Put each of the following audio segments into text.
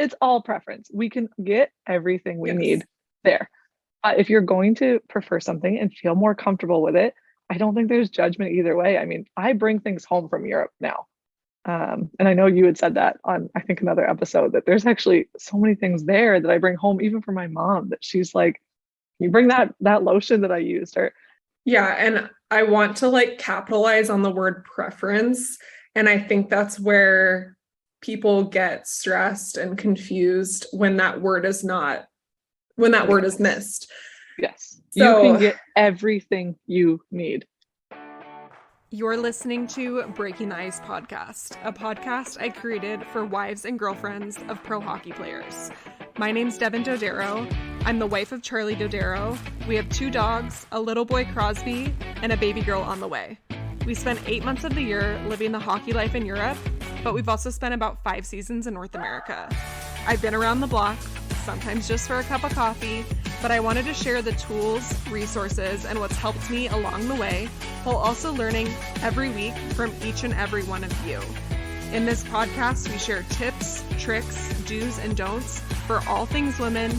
it's all preference. We can get everything we Yes. need there. If you're going to prefer something and feel more comfortable with it, I don't think there's judgment either way. I mean, I bring things home from Europe now. And I know you had said that on, I think, another episode, that there's actually so many things there that I bring home, even for my mom, that she's like, you bring that lotion that I used, or Yeah, and I want to like capitalize on the word preference. And I think that's where people get stressed and confused when that word is missed. yes, you can So get everything you need. You're listening to Breaking the Ice podcast, a podcast I created for wives and girlfriends of pro hockey players. My name's Devin Dodaro. I'm the wife of Charlie Dodaro. We have 2 dogs, a little boy Crosby, and a baby girl on the way. We spent 8 months of the year living the hockey life in Europe, but we've also spent about 5 seasons in North America. I've been around the block, sometimes just for a cup of coffee, but I wanted to share the tools, resources, and what's helped me along the way, while also learning every week from each and every one of you. In this podcast, we share tips, tricks, do's, and don'ts for all things women,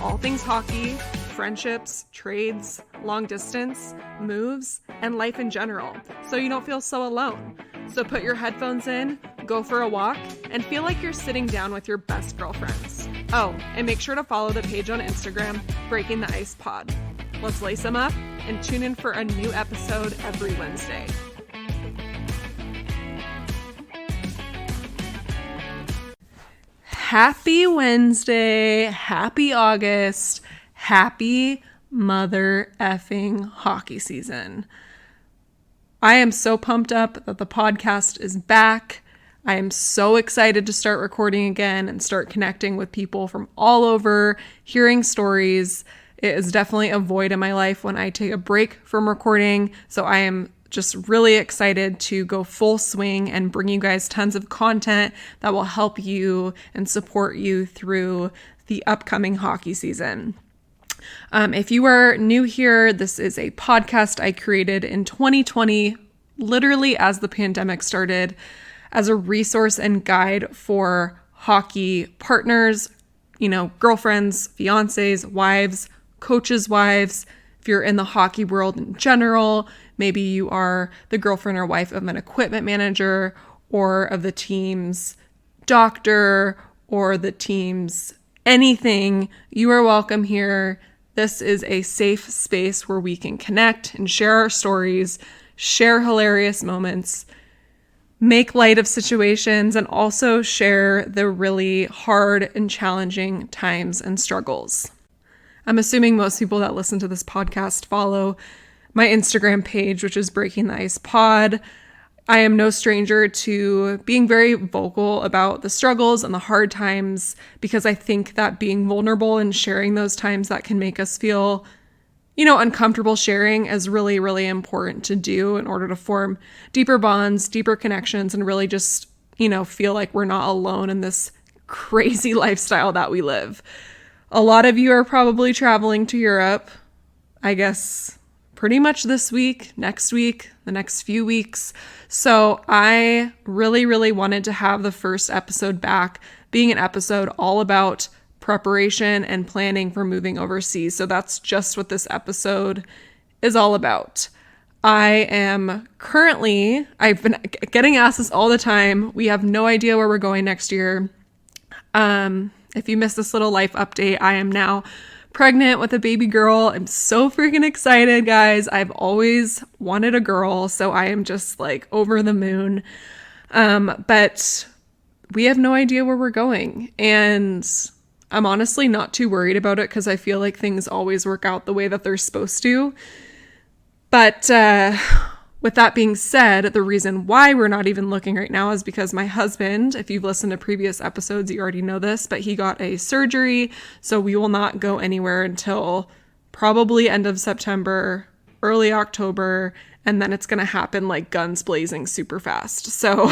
all things hockey, friendships, trades, long distance, moves, and life in general, so you don't feel so alone. So put your headphones in, go for a walk, and feel like you're sitting down with your best girlfriends. Oh, and make sure to follow the page on Instagram, Breaking the Ice Pod. Let's lace them up and tune in for a new episode every Wednesday. Happy Wednesday, happy August, happy mother effing hockey season. I am so pumped up that the podcast is back. I am so excited to start recording again and start connecting with people from all over, hearing stories. It is definitely a void in my life when I take a break from recording, so I am just really excited to go full swing and bring you guys tons of content that will help you and support you through the upcoming hockey season. If you are new here, this is a podcast I created in 2020, literally as the pandemic started, as a resource and guide for hockey partners, girlfriends, fiancés, wives, coaches' wives. If you're in the hockey world in general, maybe you are the girlfriend or wife of an equipment manager or of the team's doctor or the team's anything, you are welcome here. This is a safe space where we can connect and share our stories, share hilarious moments, make light of situations, and also share the really hard and challenging times and struggles. I'm assuming most people that listen to this podcast follow my Instagram page, which is Breaking the Ice Pod. I am no stranger to being very vocal about the struggles and the hard times, because I think that being vulnerable and sharing those times that can make us feel, uncomfortable sharing is really, really important to do in order to form deeper bonds, deeper connections, and really just, feel like we're not alone in this crazy lifestyle that we live. A lot of you are probably traveling to Europe, I guess, pretty much this week, next week, the next few weeks. So I really, really wanted to have the first episode back being an episode all about preparation and planning for moving overseas. So that's just what this episode is all about. I've been getting asked this all the time. We have no idea where we're going next year. If you missed this little life update, I am now pregnant with a baby girl. I'm so freaking excited, guys. I've always wanted a girl, so I am just like over the moon. But we have no idea where we're going. And I'm honestly not too worried about it because I feel like things always work out the way that they're supposed to. But with that being said, the reason why we're not even looking right now is because my husband, if you've listened to previous episodes, you already know this, but he got a surgery. So we will not go anywhere until probably end of September, early October. And then it's going to happen like guns blazing super fast. So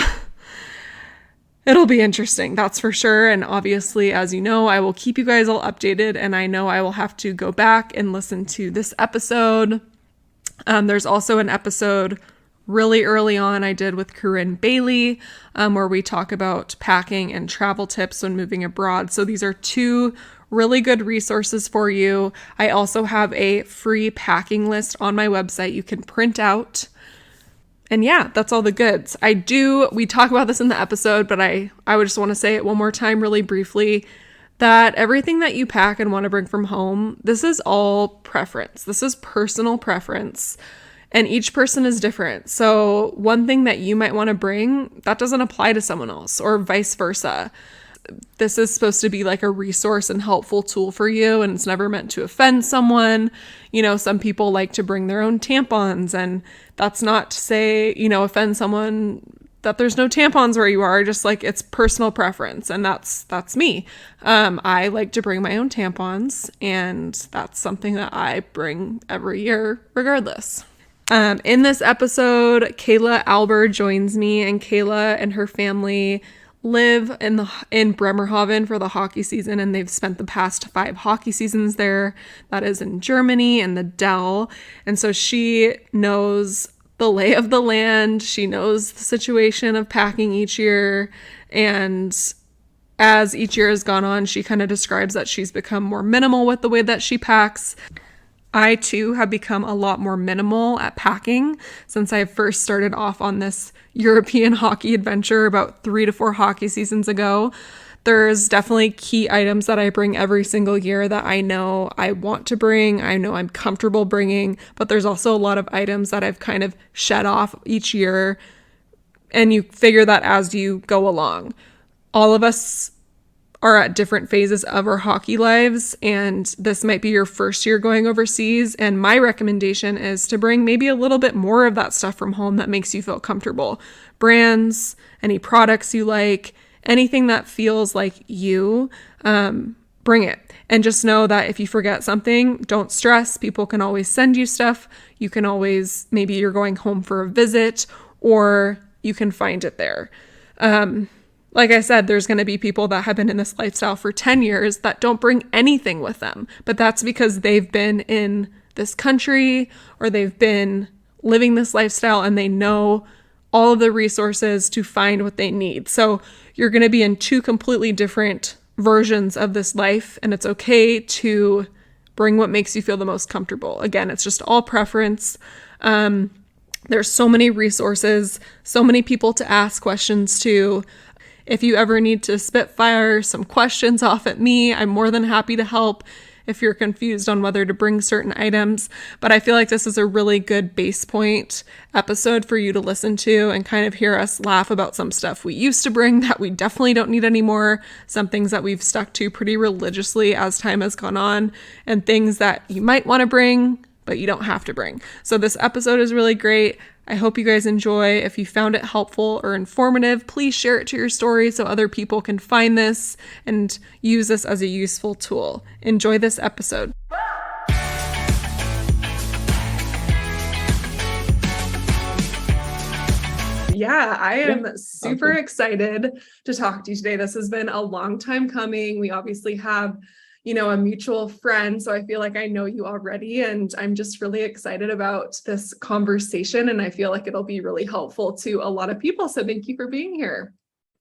it'll be interesting, that's for sure. And obviously, as you know, I will keep you guys all updated. And I know I will have to go back and listen to this episode. There's also an episode really early on I did with Corinne Bailey, where we talk about packing and travel tips when moving abroad. So these are two really good resources for you. I also have a free packing list on my website you can print out. And yeah, that's all the goods. We talk about this in the episode, but I would just want to say it one more time really briefly, that everything that you pack and want to bring from home, this is all preference. This is personal preference. And each person is different. So one thing that you might want to bring, that doesn't apply to someone else, or vice versa. This is supposed to be like a resource and helpful tool for you, and it's never meant to offend someone. You know, some people like to bring their own tampons, and that's not to say, you know, offend someone that there's no tampons where you are, just like it's personal preference. And that's me. I like to bring my own tampons, and that's something that I bring every year regardless. In this episode, Kayla Alber joins me, and Kayla and her family live in Bremerhaven for the hockey season, and they've spent the past 5 hockey seasons there. That is in Germany and the Dell. And so she knows the lay of the land. She knows the situation of packing each year. And as each year has gone on, she kind of describes that she's become more minimal with the way that she packs. I too have become a lot more minimal at packing since I first started off on this European hockey adventure about 3 to 4 hockey seasons ago. There's definitely key items that I bring every single year that I know I want to bring, I know I'm comfortable bringing, but there's also a lot of items that I've kind of shed off each year, and you figure that as you go along. All of us are at different phases of our hockey lives, and this might be your first year going overseas, and my recommendation is to bring maybe a little bit more of that stuff from home that makes you feel comfortable. Brands, any products you like, anything that feels like you, bring it. And just know that if you forget something, don't stress. People can always send you stuff. You can always, maybe you're going home for a visit, or you can find it there. Like I said, there's going to be people that have been in this lifestyle for 10 years that don't bring anything with them, but that's because they've been in this country or they've been living this lifestyle and they know all of the resources to find what they need. So you're going to be in 2 completely different versions of this life, and it's okay to bring what makes you feel the most comfortable. Again, it's just all preference. There's so many resources, so many people to ask questions to. If you ever need to spitfire some questions off at me, I'm more than happy to help if you're confused on whether to bring certain items. But I feel like this is a really good base point episode for you to listen to and kind of hear us laugh about some stuff we used to bring that we definitely don't need anymore, some things that we've stuck to pretty religiously as time has gone on, and things that you might want to bring, but you don't have to bring. So this episode is really great. I hope you guys enjoy. If you found it helpful or informative, please share it to your story so other people can find this and use this as a useful tool. Enjoy this episode. Yeah, I am super excited to talk to you today. This has been a long time coming. We obviously have a mutual friend. So I feel like I know you already, and I'm just really excited about this conversation, and I feel like it'll be really helpful to a lot of people. So thank you for being here.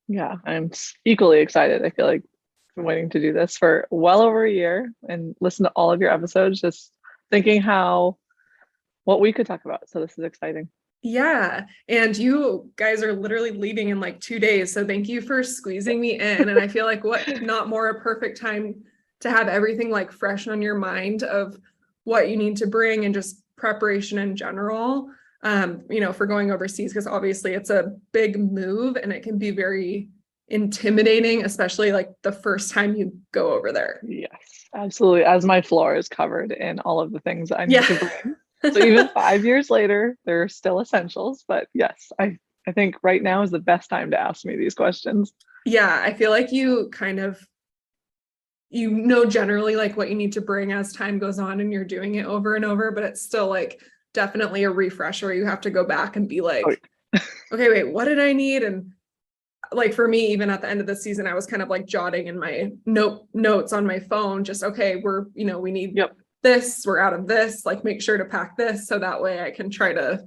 Yeah, I'm equally excited. I feel like I've been waiting to do this for well over a year and listen to all of your episodes, just thinking what we could talk about. So this is exciting. Yeah. And you guys are literally leaving in like 2 days. So thank you for squeezing me in. And I feel like what not more a perfect time to have everything like fresh on your mind of what you need to bring and just preparation in general, for going overseas, because obviously it's a big move and it can be very intimidating, especially like the first time you go over there. Yes, absolutely. As my floor is covered in all of the things I need to bring. So even 5 years later, there are still essentials. But yes, I think right now is the best time to ask me these questions. Yeah, I feel like you kind of generally like what you need to bring as time goes on and you're doing it over and over, but it's still like definitely a refresher where you have to go back and be like, okay, wait, what did I need? And like for me, even at the end of the season, I was kind of like jotting in my notes on my phone, just, okay, we need this, we're out of this, like make sure to pack this. So that way I can try to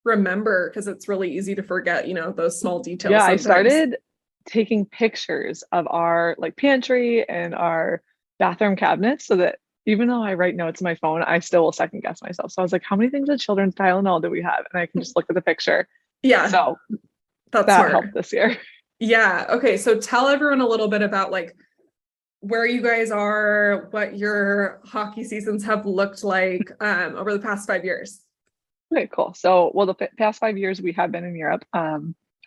remember because it's really easy to forget, you know, those small details. Yeah, I sometimes. started taking pictures of our like pantry and our bathroom cabinets so that even though I write notes in my phone, I still will second guess myself. So I was like, how many things of children's Tylenol do we have? And I can just look at the picture. Yeah, So that's that smart. helped this year. Yeah. Okay. So tell everyone a little bit about like where you guys are, what your hockey seasons have looked like over the past 5 years. Okay, cool. So, well, the past 5 years we have been in Europe.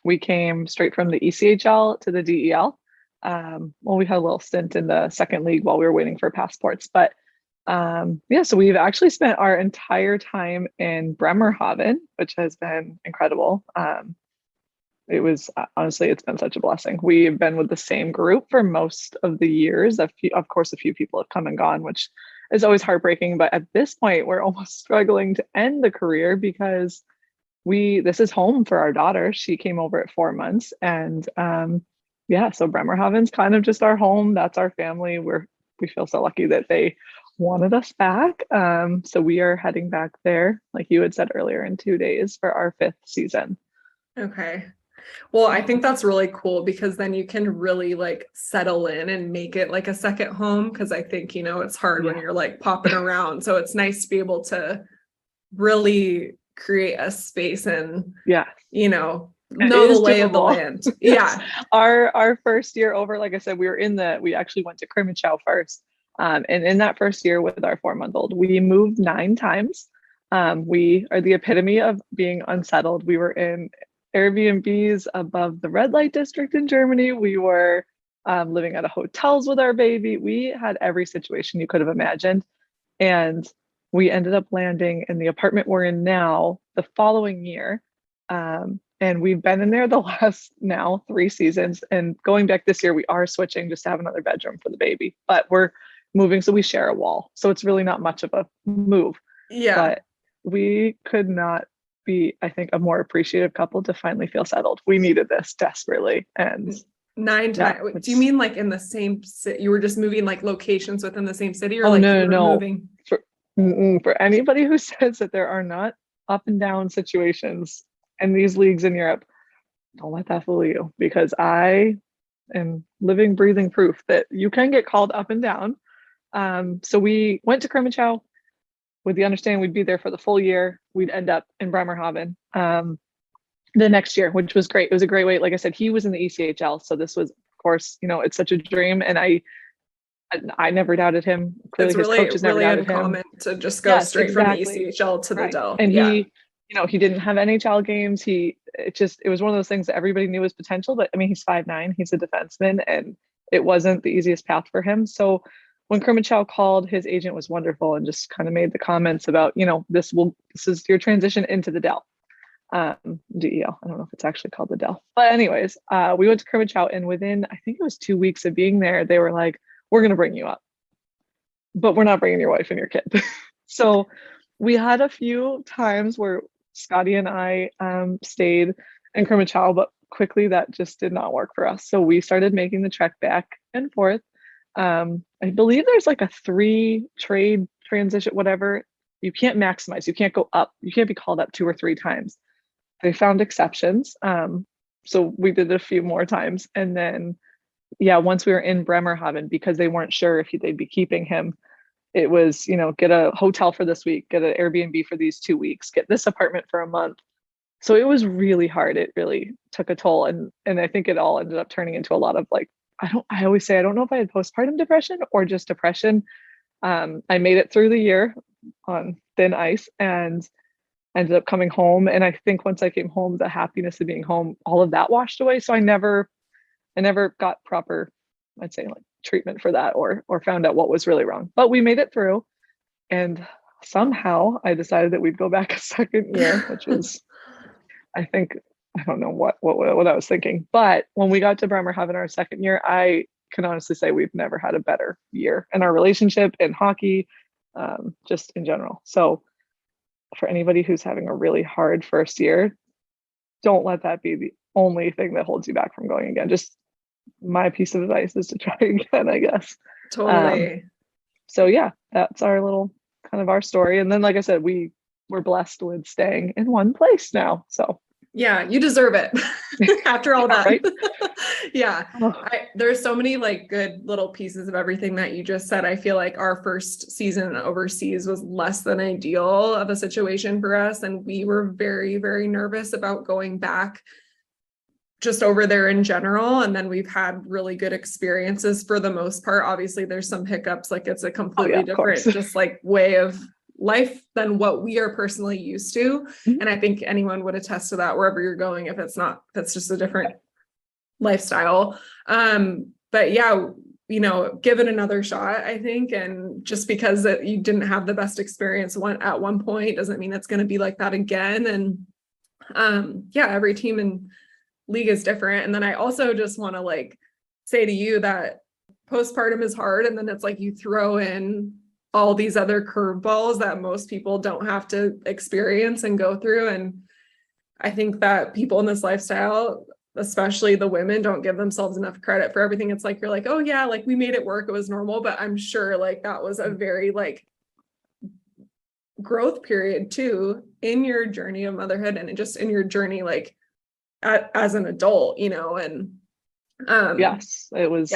We came straight from the ECHL to the DEL. Well, we had a little stint in the second league while we were waiting for passports, but yeah, so we've actually spent our entire time in Bremerhaven, which has been incredible. It was honestly, it's been such a blessing. We've been with the same group for most of the years. Of course, a few people have come and gone, which is always heartbreaking. But at this point, we're almost struggling to end the career because this is home for our daughter. She came over at 4 months, and yeah, so Bremerhaven's kind of just our home. That's our family. We feel so lucky that they wanted us back. So we are heading back there, like you had said earlier, in 2 days for our 5th season. Okay. Well, I think that's really cool because then you can really like settle in and make it like a second home. Cause I think, you know, it's hard when you're like popping around. So it's nice to be able to really create a space and, you know the lay of the land. Yeah. Our first year over, like I said, we actually went to Krimitschau first. And in that first year with our 4-month-old, we moved 9 times. We are the epitome of being unsettled. We were in Airbnbs above the red light district in Germany. We were living at hotels with our baby. We had every situation you could have imagined. And we ended up landing in the apartment we're in now the following year. And we've been in there the last now 3 seasons. And going back this year, we are switching just to have another bedroom for the baby. But we're moving, so we share a wall. So it's really not much of a move. Yeah. But we could not be, I think, a more appreciative couple to finally feel settled. We needed this desperately. And 9 times. Yeah, do you mean like in the same city? You were just moving like locations within the same city, or no. Moving? For anybody who says that there are not up and down situations in these leagues in Europe, don't let that fool you, because I am living, breathing proof that you can get called up and down. So we went to Krimitschau with the understanding we'd be there for the full year. We'd end up in Bremerhaven the next year, which was great. It was a great wait. Like I said, he was in the ECHL. So this was, of course, you know, it's such a dream. And I never doubted him. Clearly, his coaches never doubted him. To just go straight from the ECHL to the DEL. And he, you know, he didn't have NHL games. It was one of those things that everybody knew was potential. But I mean, he's 5'9", he's a defenseman, and it wasn't the easiest path for him. So when Krimitschau called, his agent was wonderful and just kind of made the comments about, you know, this is your transition into the DEL. DEL. I don't know if it's actually called the DEL. But anyways, we went to Krimitschau, and within, I think it was 2 weeks of being there, they were like, we're going to bring you up, but we're not bringing your wife and your kid. So we had a few times where Scotty and I stayed in Krimitschau, but quickly that just did not work for us. So we started making the trek back and forth. I believe there's like a 3 trade transition, whatever. You can't maximize. You can't go up. You can't be called up 2 or 3 times. They found exceptions. So we did it a few more times. And then, yeah, once we were in Bremerhaven, because they weren't sure if they'd be keeping him, it was, you know, get a hotel for this week, get an Airbnb for these 2 weeks, get this apartment for a month. So it was really hard. It really took a toll. And I think it all ended up turning into a lot of like, I always say, I don't know if I had postpartum depression or just depression. I made it through the year on thin ice and ended up coming home. And I think once I came home, the happiness of being home, all of that washed away. So I never got proper, I'd say, like treatment for that or found out what was really wrong. But we made it through. And somehow I decided that we'd go back a second year, which was, I think, I don't know what I was thinking. But when we got to Bremerhaven our second year, I can honestly say we've never had a better year in our relationship, in hockey, just in general. So for anybody who's having a really hard first year, don't let that be the only thing that holds you back from going again. Just my piece of advice is to try again, I guess. Totally. So yeah, that's our little kind of our story. And then, like I said, we we're blessed with staying in one place now. So yeah, you deserve it after all that. right? Yeah. Oh, There's so many like good little pieces of everything that you just said. I feel like our first season overseas was less than ideal of a situation for us. And we were very, very nervous about going back just over there in general. And then we've had really good experiences for the most part. Obviously, there's some hiccups, like it's a completely of course. different, just like way of life than what we are personally used to. Mhm. And I think anyone would attest to that wherever you're going, if it's not, that's just a different lifestyle. But yeah, give it another shot, I think. And just because you didn't have the best experience at one point doesn't mean it's going to be like that again. And yeah, every team and league is different. And then I also just want to like say to you that postpartum is hard. And then it's like you throw in all these other curveballs that most people don't have to experience and go through. And I think that people in this lifestyle, especially the women, don't give themselves enough credit for everything. It's like, you're like, oh yeah, like we made it work. It was normal. But I'm sure like that was a very like growth period too in your journey of motherhood and just in your journey, like as an adult, and Yes, it was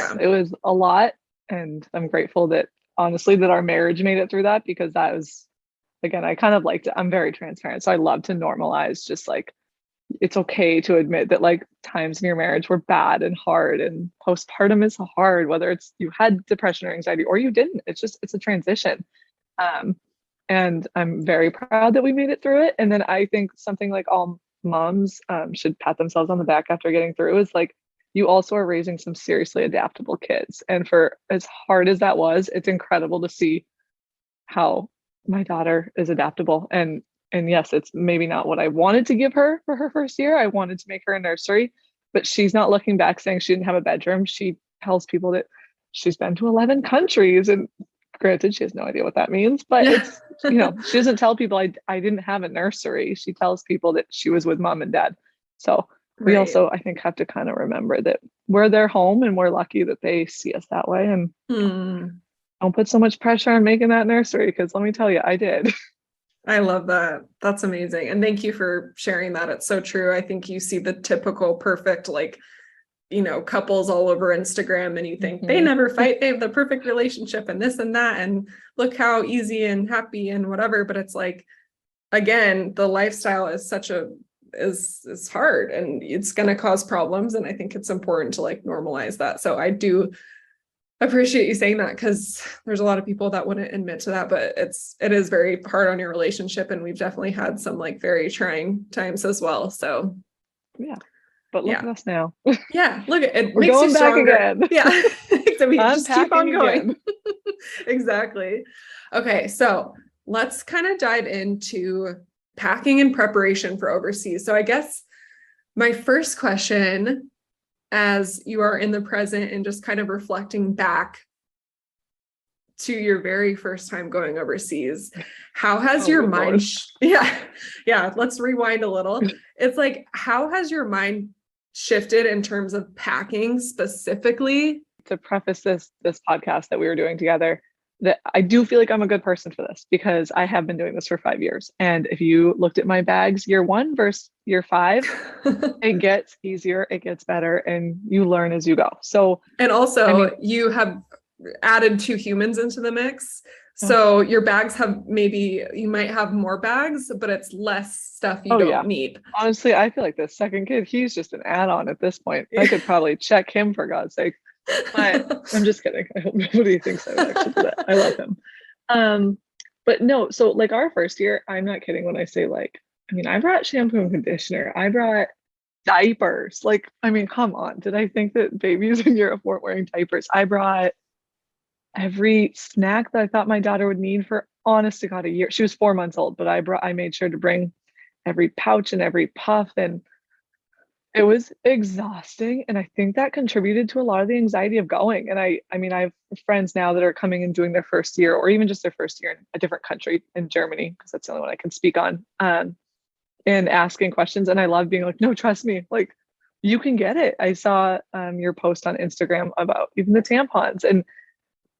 a lot. And I'm grateful that honestly that our marriage made it through that, because that was, again, I kind of liked it. I'm very transparent. So I love to normalize just like, it's okay to admit that like times in your marriage were bad and hard, and postpartum is hard, whether it's you had depression or anxiety or you didn't. It's a transition. And I'm very proud that we made it through it. And then I think something like all moms should pat themselves on the back after getting through is like, you also are raising some seriously adaptable kids. And for as hard as that was, it's incredible to see how my daughter is adaptable. And yes, it's maybe not what I wanted to give her for her first year. I wanted to make her a nursery, but she's not looking back saying she didn't have a bedroom. She tells people that she's been to 11 countries. And granted, she has no idea what that means, but it's, she doesn't tell people I didn't have a nursery. She tells people that she was with mom and dad. So we also, I think, have to kind of remember that we're their home and we're lucky that they see us that way. And don't put so much pressure on making that nursery, because let me tell you, I did. I love that. That's amazing. And thank you for sharing that. It's so true. I think you see the typical perfect, like, couples all over Instagram, and you think they never fight. They have the perfect relationship and this and that. And look how easy and happy and whatever. But it's like, again, the lifestyle is is hard and it's going to cause problems. And I think it's important to like normalize that. So I do appreciate you saying that, because there's a lot of people that wouldn't admit to that, but it is very hard on your relationship. And we've definitely had some like very trying times as well. So yeah. But look at us now. Yeah, look at it. We're Makes going you back stronger. again. Yeah, so we just keep on going. Again. Exactly. Okay, so let's kind of dive into packing and preparation for overseas. So I guess my first question, as you are in the present and just kind of reflecting back to your very first time going overseas, how has your mind let's rewind a little. It's like, how has your mind shifted in terms of packing specifically? To preface this podcast that we were doing together, that I do feel like I'm a good person for this, because I have been doing this for 5 years. And if you looked at my bags year 1 versus year 5, it gets easier, it gets better, and you learn as you go. So, and also you have added 2 humans into the mix. So your bags you might have more bags, but it's less stuff you don't need. Honestly, I feel like the second kid, he's just an add-on at this point. I could probably check him, for God's sake. But I'm just kidding. I hope nobody thinks I would actually do that. I love him. But no, so like our first year, I'm not kidding when I say like, I brought shampoo and conditioner. I brought diapers. Like, come on. Did I think that babies in Europe weren't wearing diapers? I brought every snack that I thought my daughter would need for, honest to God, a year. She was 4 months old, but I made sure to bring every pouch and every puff, and it was exhausting. And I think that contributed to a lot of the anxiety of going. And I have friends now that are coming and doing their first year, or even just their first year in a different country, in Germany, because that's the only one I can speak on, and asking questions. And I love being like, no, trust me, like you can get it. I saw your post on Instagram about even the tampons, and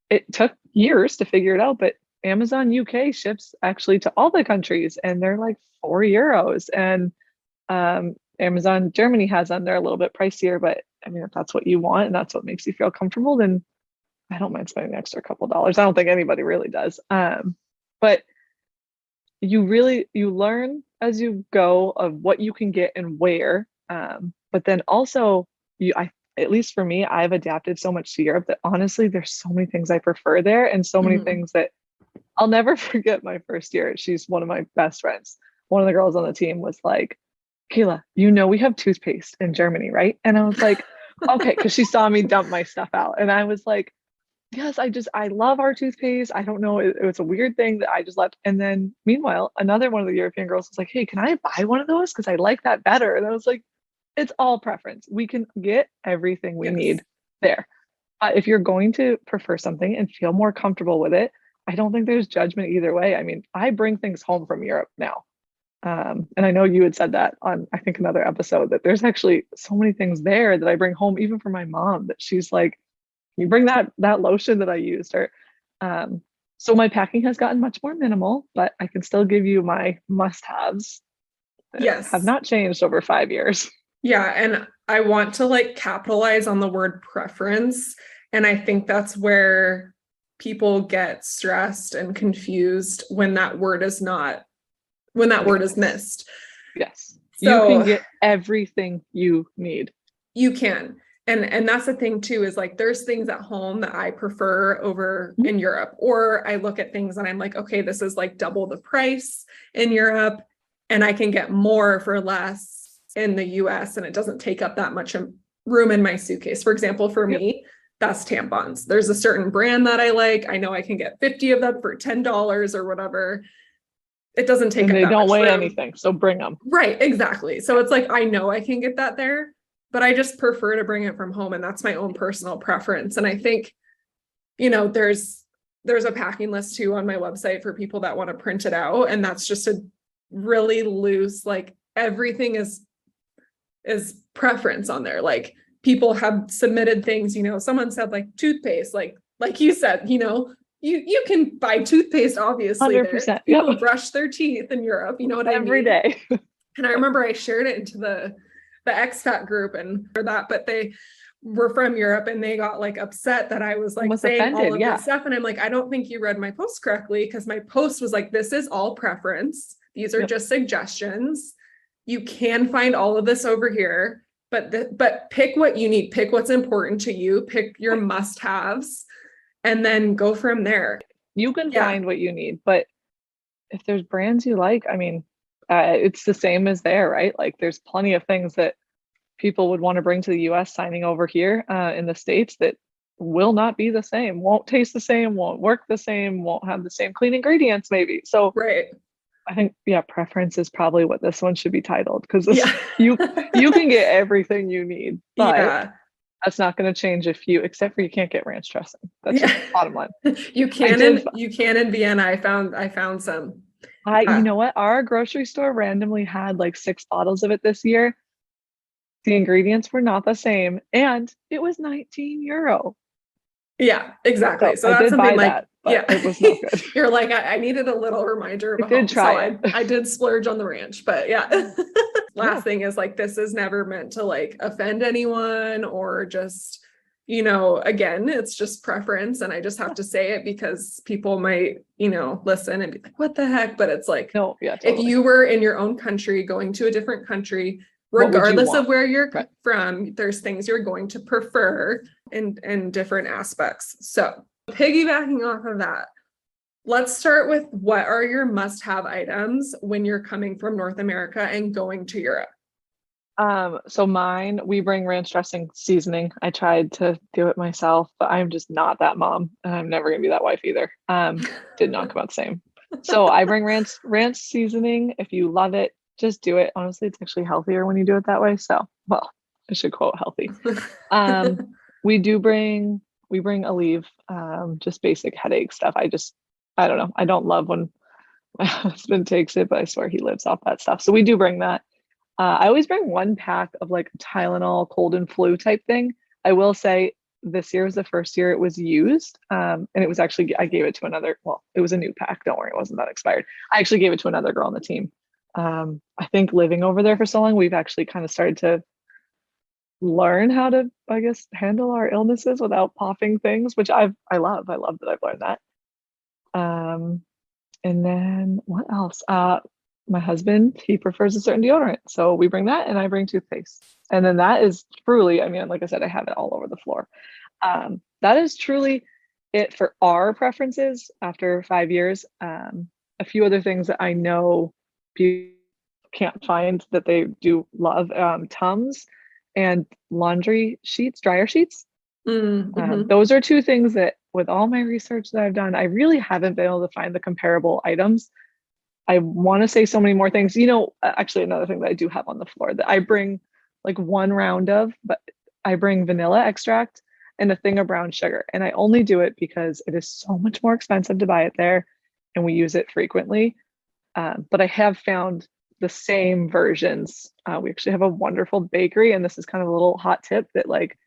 it took years to figure it out, but Amazon UK ships actually to all the countries and they're like €4. And Amazon Germany has them. They're a little bit pricier, but I mean, if that's what you want and that's what makes you feel comfortable, then I don't mind spending an extra couple dollars. I don't think anybody really does. But you learn as you go of what you can get and where. But then also at least for me, I've adapted so much to Europe that honestly, there's so many things I prefer there and so many things that I'll never forget my first year. She's one of my best friends. One of the girls on the team was like, Kayla, we have toothpaste in Germany, right? And I was like, okay, because she saw me dump my stuff out. And I was like, yes, I love our toothpaste. I don't know. It was a weird thing that I just left. And then meanwhile, another one of the European girls was like, hey, can I buy one of those? Because I like that better. And I was like, it's all preference. We can get everything we need there. If you're going to prefer something and feel more comfortable with it, I don't think there's judgment either way. I mean, I bring things home from Europe now. And I know you had said that on, I think, another episode, that there's actually so many things there that I bring home, even for my mom, that she's like, you bring that lotion that I used, or so my packing has gotten much more minimal, but I can still give you my must-haves that have not changed over 5 years. Yeah, and I want to like capitalize on the word preference, and I think that's where people get stressed and confused when that word is missed. Yes. So, you can get everything you need. You can. And that's the thing too, is like, there's things at home that I prefer over in Europe, or I look at things and I'm like, okay, this is like double the price in Europe and I can get more for less in the US and it doesn't take up that much room in my suitcase. For example, for me, that's tampons. There's a certain brand that I like. I know I can get 50 of them for $10 or whatever. It doesn't take up that much room. They don't weigh anything, so bring them. Right, exactly. So it's like, I know I can get that there, but I just prefer to bring it from home, and that's my own personal preference. And I think, there's a packing list too on my website for people that want to print it out, and that's just a really loose, like, everything is preference on there. Like, people have submitted things, someone said like toothpaste, like you said, you can buy toothpaste, obviously. 100%. People brush their teeth in Europe, you know what I mean? Every day. And I remember I shared it into the expat group and for that, but they were from Europe and they got like upset that I was like saying offended, all of this stuff. And I'm like, I don't think you read my post correctly, because my post was like, this is all preference. These are just suggestions. You can find all of this over here, but pick what you need, pick what's important to you, pick your must-haves, and then go from there. You can find what you need, but if there's brands you like, I mean, it's the same as there, right? Like, there's plenty of things that people would want to bring to the US signing over here in the States that will not be the same, won't taste the same, won't work the same, won't have the same clean ingredients maybe. So I think, preference is probably what this one should be titled, because you can get everything you need, but that's not going to change except for you can't get ranch dressing. That's just the bottom line. You can in Vienna. I found some. You know what? Our grocery store randomly had like 6 bottles of it this year. The ingredients were not the same, and it was €19. Yeah, exactly. So that's something like, it was not good. You're like, I needed a little reminder of home, so I did splurge on the ranch, but last thing is like, this is never meant to like offend anyone or just, again, it's just preference. And I just have to say it because people might, listen and be like, what the heck? But it's like, totally. If you were in your own country, going to a different country, regardless of where you're from, there's things you're going to prefer in different aspects. So piggybacking off of that, let's start with, what are your must-have items when you're coming from North America and going to Europe? So mine, we bring ranch dressing seasoning. I tried to do it myself, but I'm just not that mom, and I'm never gonna be that wife either. Did not come out the same. So I bring ranch seasoning. If you love it, just do it. Honestly, it's actually healthier when you do it that way. So, well, I should quote healthy. We bring Aleve, just basic headache stuff. I don't know. I don't love when my husband takes it, but I swear he lives off that stuff. So we do bring that. I always bring 1 pack of like Tylenol cold and flu type thing. I will say this year was the first year it was used. And it was actually, I gave it to another, well, it was a new pack. Don't worry, it wasn't that expired. I actually gave it to another girl on the team. I think living over there for so long, we've actually kind of started to learn how to, I guess, handle our illnesses without popping things, which I love. I love that I've learned that. And then what else? My husband, he prefers a certain deodorant. So we bring that and I bring toothpaste. And then that is truly, I mean, like I said, I have it all over the floor. That is truly it for our preferences after 5 years. A few other things that I know people can't find that they do love, Tums and laundry sheets, dryer sheets. Those are two things that with all my research that I've done, I really haven't been able to find the comparable items. I want to say so many more things. Actually, another thing that I do have on the floor that I bring like one round of, but I bring vanilla extract and a thing of brown sugar. And I only do it because it is so much more expensive to buy it there and we use it frequently. But I have found the same versions. We actually have a wonderful bakery, and this is kind of a little hot tip that like,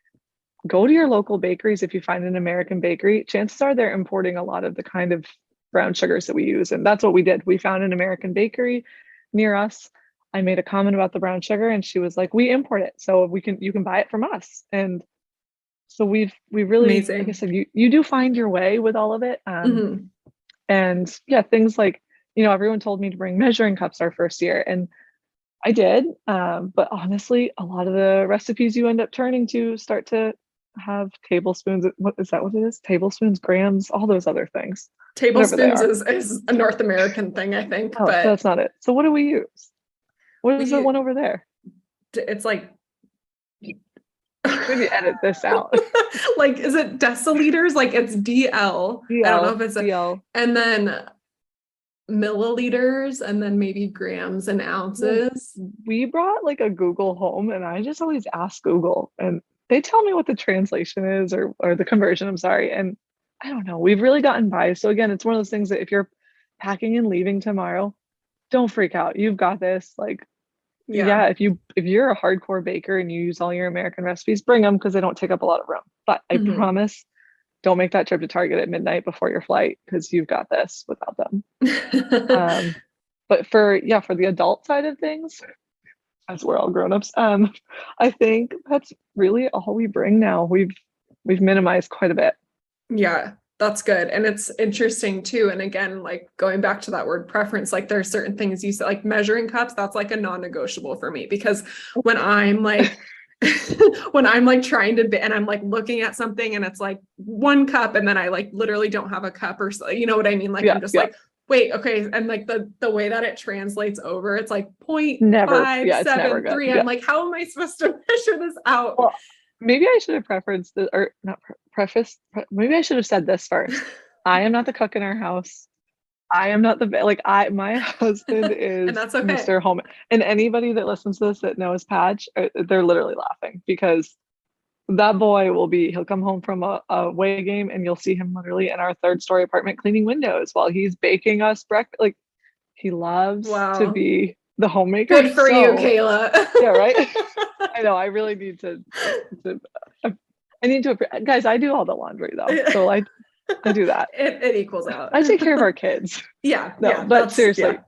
go to your local bakeries. If you find an American bakery, chances are they're importing a lot of the kind of brown sugars that we use. And that's what we did. We found an American bakery near us. I made a comment about the brown sugar and she was like, we import it. So you can buy it from us. And so we really, Amazing. like I said, you do find your way with all of it. And yeah, things like, everyone told me to bring measuring cups our first year and I did. But honestly, a lot of the recipes you end up turning to start to have tablespoons. What is that? What it is? Tablespoons, grams, all those other things. Tablespoons is a North American thing, I think. Oh, but that's not it. So what do we use? What is the one over there? It's like, maybe edit this out. Like, is it deciliters? Like it's DL. I don't know if it's DL. And then milliliters and then maybe grams and ounces. We brought like a Google home and I just always ask Google and they tell me what the translation is or the conversion, I'm sorry. And I don't know, we've really gotten by. So again, it's one of those things that if you're packing and leaving tomorrow, don't freak out. You've got this. Like, yeah, if you're a hardcore baker and you use all your American recipes, bring them because they don't take up a lot of room. But I promise, don't make that trip to Target at midnight before your flight because you've got this without them. But for the adult side of things, as we're all grown-ups, I think that's really all we bring now. We've minimized quite a bit. Yeah, that's good. And it's interesting too. And again, like going back to that word preference, like there are certain things you said, like measuring cups, that's like a non-negotiable for me because when I'm like when I'm like trying to and I'm like looking at something and it's like 1 cup and then I like literally don't have a cup or so, you know what I mean? Like I'm just like, wait, okay. And like the way that it translates over, it's like 0.573. I'm like, how am I supposed to measure this out? Well, maybe I should have prefaced or not prefaced. Maybe I should have said this first. I am not the cook in our house. I am not my husband is and that's okay. Mr. Home. And anybody that listens to this that knows Patch, they're literally laughing because that boy he'll come home from a away game and you'll see him literally in our 3rd-story apartment cleaning windows while he's baking us breakfast. Like he loves to be the homemaker. Good for you, Kayla. Yeah, right. I know. I really need to guys, I do all the laundry though. So I do that. It equals out. I take care of our kids. But seriously,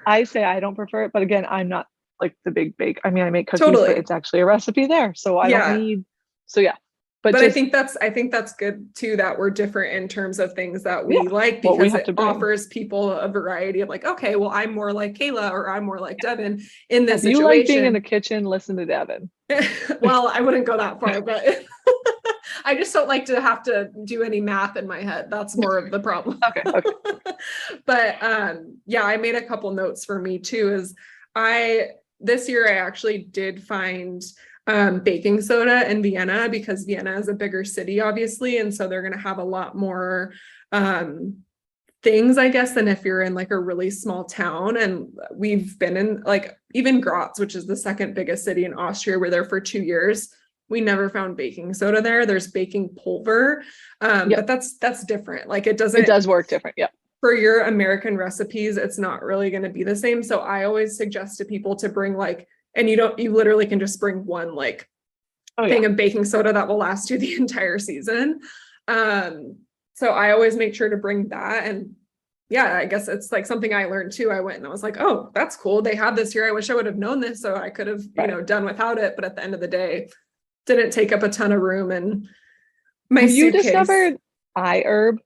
I say I don't prefer it. But again, I'm not like the big bake. I mean, I make cookies, but it's actually a recipe there. So I don't need. So yeah. But I think that's good too, that we're different in terms of things that we like because it offers people a variety of like, okay, well, I'm more like Kayla or I'm more like Devin in this situation. You like being in the kitchen, listen to Devin. Well, I wouldn't go that far, but I just don't like to have to do any math in my head. That's more of the problem. Okay. But I made a couple notes for me too, this year I actually did find baking soda in Vienna because Vienna is a bigger city, obviously. And so they're going to have a lot more things, I guess, than if you're in like a really small town. And we've been in like even Graz, which is the 2nd biggest city in Austria. We're there for 2 years. We never found baking soda there. There's baking pulver. But that's different. Like it does work different. Yeah. For your American recipes, it's not really going to be the same. So I always suggest to people to bring like, and you literally can just bring 1 like Oh thing yeah. of baking soda that will last you the entire season. So I always make sure to bring that. And yeah, I guess it's like something I learned too. I went and I was like, oh, that's cool. They have this here. I wish I would have known this, so I could have, done without it. But at the end of the day, didn't take up a ton of room in my Have you suitcase. discovered iHerb?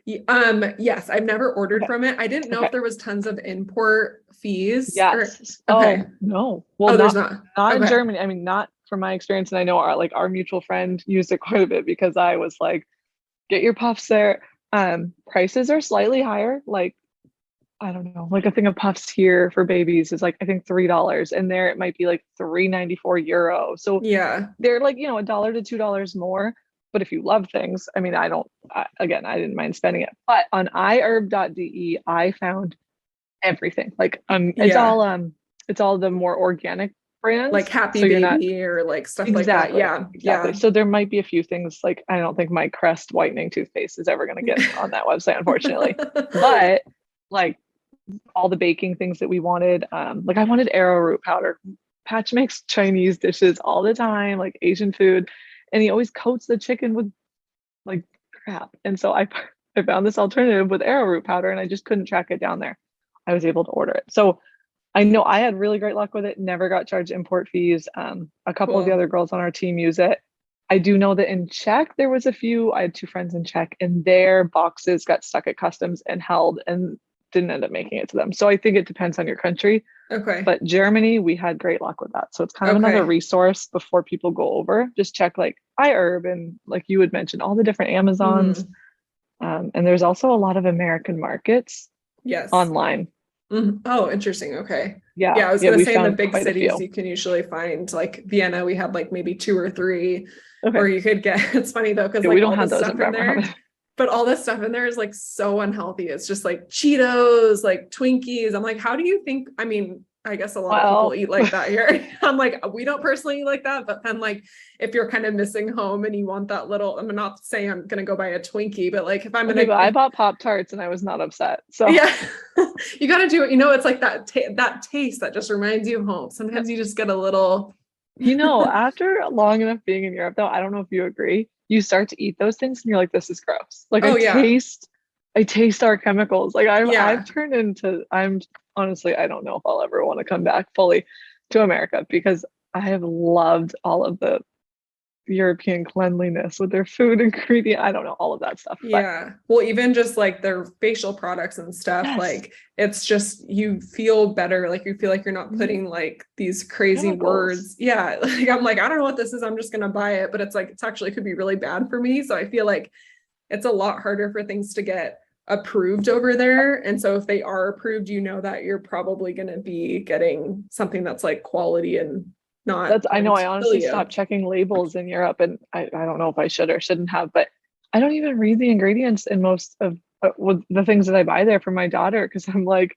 Yes, I've never ordered Okay. from it. I didn't know Okay. if there was tons of import fees. Yes. Okay. Oh no. Well, There's not in Okay. Germany. I mean, not from my experience, and I know our mutual friend used it quite a bit because I was like, get your puffs there. Prices are slightly higher. Like, I don't know, like a thing of puffs here for babies is like I think $3, and there it might be like €3.94. So Yeah. they're like, $1 to $2 more. But if you love things, I mean, again, I didn't mind spending it. But on iherb.de, I found everything. Like Yeah. it's all the more organic brands. Like Happy So you're not Baby or like stuff like that. exactly. Yeah. Exactly. Yeah. So there might be a few things like I don't think my Crest whitening toothpaste is ever going to get on that website, unfortunately. But like all the baking things that we wanted, like I wanted arrowroot powder. Patch makes Chinese dishes all the time, like Asian food, and he always coats the chicken with like crap. And so I found this alternative with arrowroot powder, and I just couldn't track it down there. I was able to order it. So I know I had really great luck with it. Never got charged import fees. A couple of the Cool. other girls on our team use it. I do know that in Czech there was a few. I had two friends in Czech, and their boxes got stuck at customs and held, and didn't end up making it to them. So I think it depends on your country. Okay. But Germany, we had great luck with that. So it's kind of another resource before people go over. Just check like iHerb and like you would mention all the different Amazons. And there's also a lot of American markets Yes. online. Oh, interesting. Okay. Yeah. Yeah, I was gonna say in the found big quite a cities, few. you can usually find like Vienna, we had like maybe 2 or 3, Okay. or you could get, it's funny though, because Yeah, like we don't all have the those stuff in in there, Bremerhaven. but all this stuff in there is like so unhealthy. It's just like Cheetos, like Twinkies. I'm like, how do you think, I mean, I guess a lot of people eat like that here. I'm like, we don't personally eat like that, but then like if you're kind of missing home and you want that little, I'm not saying I'm gonna go buy a Twinkie, but like if I'm Okay, gonna, but I bought Pop-Tarts and I was not upset. So yeah, you got to do it. It's like that taste that just reminds you of home. Sometimes you just get a little. after long enough being in Europe though, I don't know if you agree, you start to eat those things and you're like, this is gross. Like Oh yeah, I taste our chemicals. Like yeah. I've turned into, I'm honestly, I don't know if I'll ever want to come back fully to America because I have loved all of the European cleanliness with their food ingredient. I don't know, all of that stuff. Yeah. Well, even just like their facial products and stuff, Yes. like it's just, you feel better. Like you feel like you're not putting like these crazy Chemicals. words. Yeah. Like I'm like, I don't know what this is. I'm just going to buy it. But it's like, it's actually could be really bad for me. So I feel like it's a lot harder for things to get approved over there. And so if they are approved, that you're probably going to be getting something that's like quality and not. I know I honestly stopped checking labels in Europe, and I don't know if I should or shouldn't have, but I don't even read the ingredients in most of with the things that I buy there for my daughter because I'm like,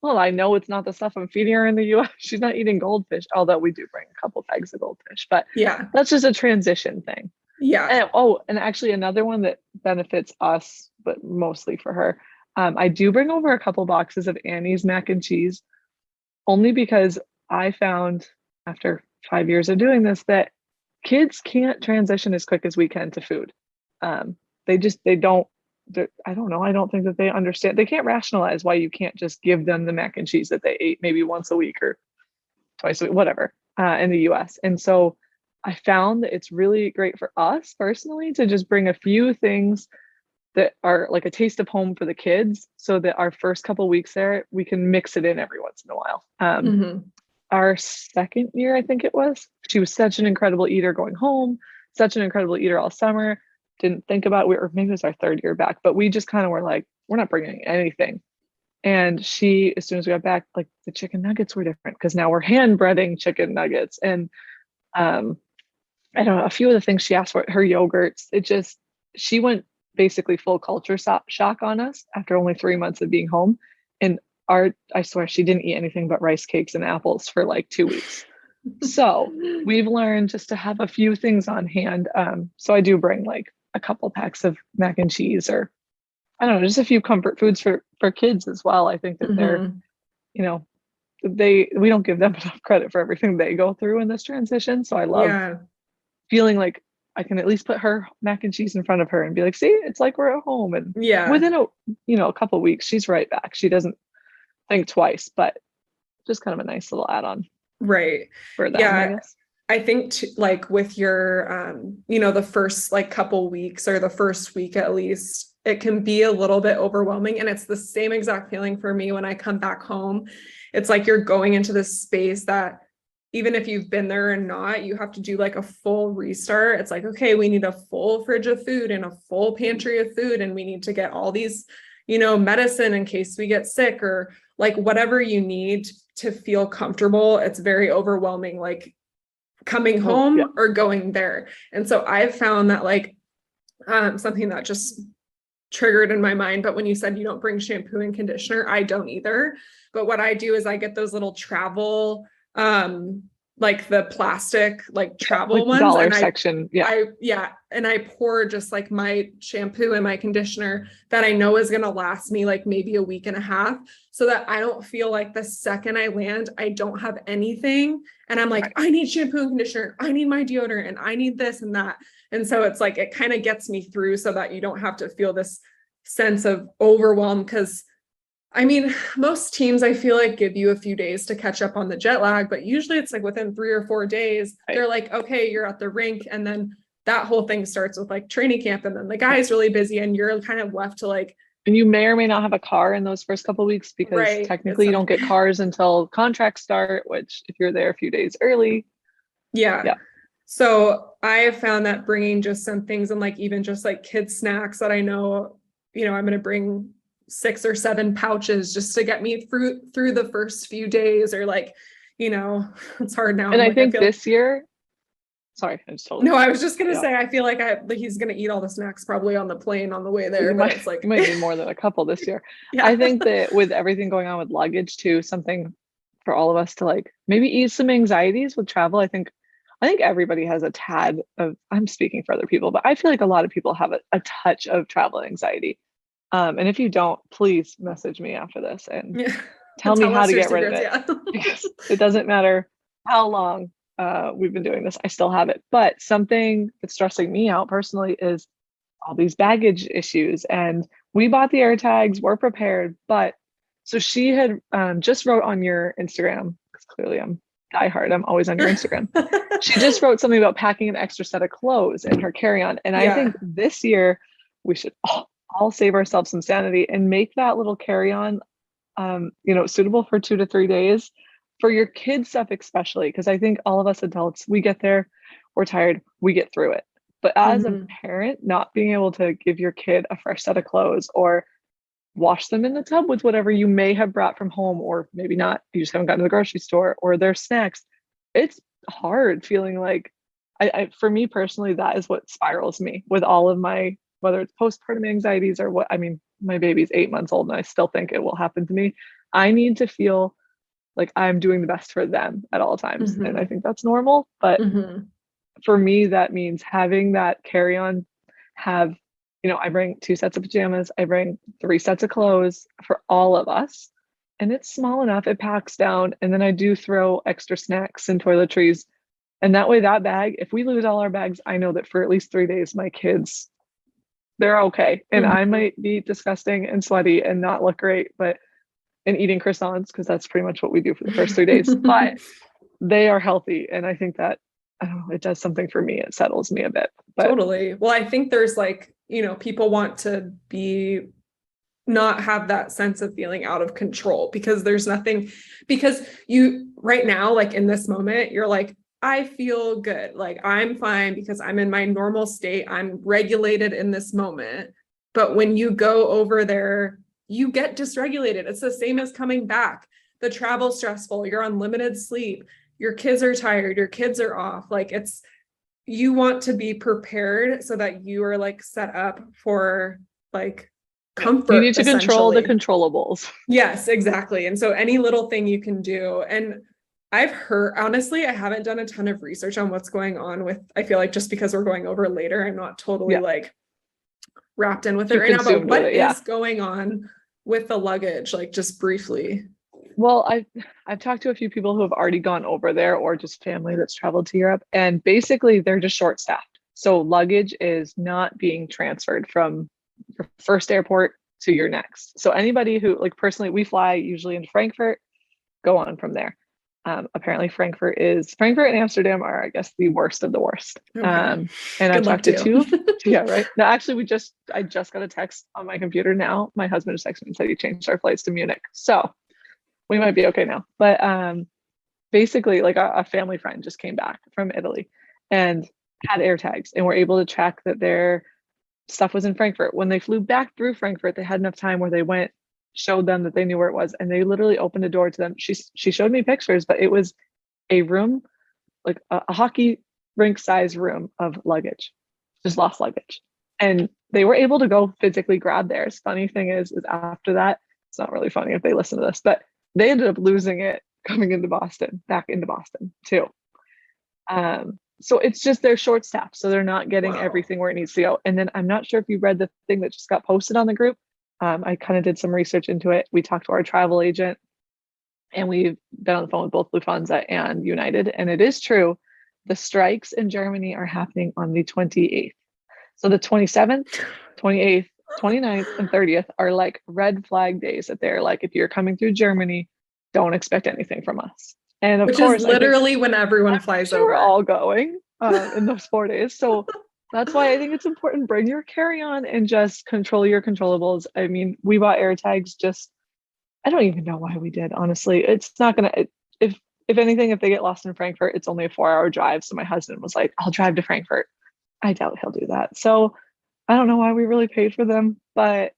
well, I know it's not the stuff I'm feeding her in the US. She's not eating goldfish, although we do bring a couple bags of goldfish, but yeah, that's just a transition thing. Yeah. And actually another one that benefits us, but mostly for her, I do bring over a couple boxes of Annie's mac and cheese, only because I found after 5 years of doing this that kids can't transition as quick as we can to food. They don't. I don't know. I don't think that they understand. They can't rationalize why you can't just give them the mac and cheese that they ate maybe once a week or twice a week, whatever, in the US. And so I found that it's really great for us personally to just bring a few things that are like a taste of home for the kids so that our first couple weeks there, we can mix it in every once in a while. Our second year, I think it was, she was such an incredible eater going home, such an incredible eater all summer. Didn't think about or maybe it was our third year back, but we just kind of were like, we're not bringing anything. And she, as soon as we got back, like the chicken nuggets were different because now we're hand breading chicken nuggets. And I don't know, a few of the things she asked for, her yogurts, she went basically full culture shock on us after only 3 months of being home. And I swear she didn't eat anything but rice cakes and apples for like 2 weeks. So we've learned just to have a few things on hand. So I do bring like a couple packs of mac and cheese, or I don't know, just a few comfort foods for kids as well. I think that they're, we don't give them enough credit for everything they go through in this transition. So I love feeling like I can at least put her mac and cheese in front of her and be like, see, it's like we're at home. And within a couple of weeks, she's right back. She doesn't think twice, but just kind of a nice little add-on. Right. For them, I guess. I think like with your, the first like couple weeks or the first week at least, it can be a little bit overwhelming. And it's the same exact feeling for me when I come back home. It's like you're going into this space that even if you've been there or not, you have to do like a full restart. It's like, okay, we need a full fridge of food and a full pantry of food. And we need to get all these, medicine in case we get sick or like whatever you need to feel comfortable. It's very overwhelming, like coming home or going there. And so I've found that like something that just triggered in my mind, but when you said you don't bring shampoo and conditioner, I don't either. But what I do is I get those little travel like the plastic like travel ones dollar section. And I pour just like my shampoo and my conditioner that I know is going to last me like maybe a week and a half, so that I don't feel like the second I land I don't have anything and I'm like, I need shampoo and conditioner, I need my deodorant, and I need this and that. And so it's like it kind of gets me through so that you don't have to feel this sense of overwhelm, because I mean, most teams I feel like give you a few days to catch up on the jet lag, but usually it's like within 3 or 4 days, they're like, okay, you're at the rink. And then that whole thing starts with like training camp. And then the guy's really busy and you're kind of left to like. And you may or may not have a car in those first couple of weeks because technically you don't get cars until contracts start, which if you're there a few days early. Yeah. So I have found that bringing just some things and like even just like kids snacks that I know, I'm going to bring 6 or 7 pouches just to get me through the first few days, or like, it's hard now. And I think this year, sorry, I just told you. No, I was just going to say, I feel like he's going to eat all the snacks probably on the plane on the way there, but it's like, might be more than a couple this year. I think that with everything going on with luggage too, something for all of us to like maybe ease some anxieties with travel. I think everybody has a tad of, I'm speaking for other people, but I feel like a lot of people have a touch of travel anxiety. And if you don't, please message me after this and tell me how to get rid of it. Because it doesn't matter how long we've been doing this, I still have it. But something that's stressing me out personally is all these baggage issues. And we bought the air tags, we're prepared. But so she had just wrote on your Instagram, because clearly I'm diehard, I'm always on your Instagram. She just wrote something about packing an extra set of clothes in her carry-on. And I think this year we should all save ourselves some sanity and make that little carry-on, suitable for 2 to 3 days for your kids stuff, especially. Because I think all of us adults, we get there, we're tired, we get through it. But as a parent, not being able to give your kid a fresh set of clothes or wash them in the tub with whatever you may have brought from home, or maybe not, you just haven't gotten to the grocery store, or their snacks, it's hard feeling like, for me personally, that is what spirals me with all of my, whether it's postpartum anxieties or what. I mean, my baby's 8 months old and I still think it will happen to me. I need to feel like I'm doing the best for them at all times. And I think that's normal. But for me, that means having that carry-on, I bring 2 sets of pajamas, I bring 3 sets of clothes for all of us. And it's small enough, it packs down. And then I do throw extra snacks and toiletries. And that way, that bag, if we lose all our bags, I know that for at least 3 days, my kids, they're okay. And I might be disgusting and sweaty and not look great, and eating croissants, because that's pretty much what we do for the first 3 days, but they are healthy. And I think that, I don't know, it does something for me. It settles me a bit. Totally. Well, I think there's like, people want to not have that sense of feeling out of control, because there's nothing, because you right now, like in this moment, you're like, I feel good. Like I'm fine because I'm in my normal state. I'm regulated in this moment. But when you go over there, you get dysregulated. It's the same as coming back. The travel's stressful. You're on limited sleep. Your kids are tired. Your kids are off. Like you want to be prepared so that you are like set up for like comfort. You need to control the controllables. Yes, exactly. And so any little thing you can do. And I've heard, honestly, I haven't done a ton of research on what's going on with, I feel like just because we're going over later, I'm not totally like wrapped in with it right now, but what is going on with the luggage? Like just briefly. Well, I've talked to a few people who have already gone over there or just family that's traveled to Europe, and basically they're just short staffed. So luggage is not being transferred from your first airport to your next. So anybody who, like, personally, we fly usually into Frankfurt, go on from there. Apparently Frankfurt and Amsterdam are, I guess, the worst of the worst. Okay. And I've Good luck talked to to two. you. Yeah, right. No, actually, I just got a text on my computer now. My husband just texted me and said he changed our flights to Munich. So we might be okay now. But basically, like a family friend just came back from Italy and had air tags and were able to track that their stuff was in Frankfurt. When they flew back through Frankfurt, they had enough time where they went, showed them that they knew where it was, and they literally opened a door to them. She showed me pictures, but it was a room, like a hockey rink size room of luggage, just lost luggage. And they were able to go physically grab theirs. Funny thing is after that, it's not really funny if they listen to this, but they ended up losing it coming back into Boston too. So it's just they're short staffed, so they're not getting everything where it needs to go. And then I'm not sure if you read the thing that just got posted on the group. I kind of did some research into it. We talked to our travel agent, and we've been on the phone with both Lufthansa and United. And it is true, the strikes in Germany are happening on the 28th. So the 27th, 28th, 29th, and 30th are like red flag days that they're like, if you're coming through Germany, don't expect anything from us. And of Which course, is literally when everyone flies over. We're all going in those 4 days. So that's why I think it's important. Bring your carry-on and just control your controllables. I mean, we bought air tags I don't even know why we did, honestly. It's not gonna, if anything, if they get lost in Frankfurt, it's only a 4-hour drive. So my husband was like, I'll drive to Frankfurt. I doubt he'll do that. So I don't know why we really paid for them, but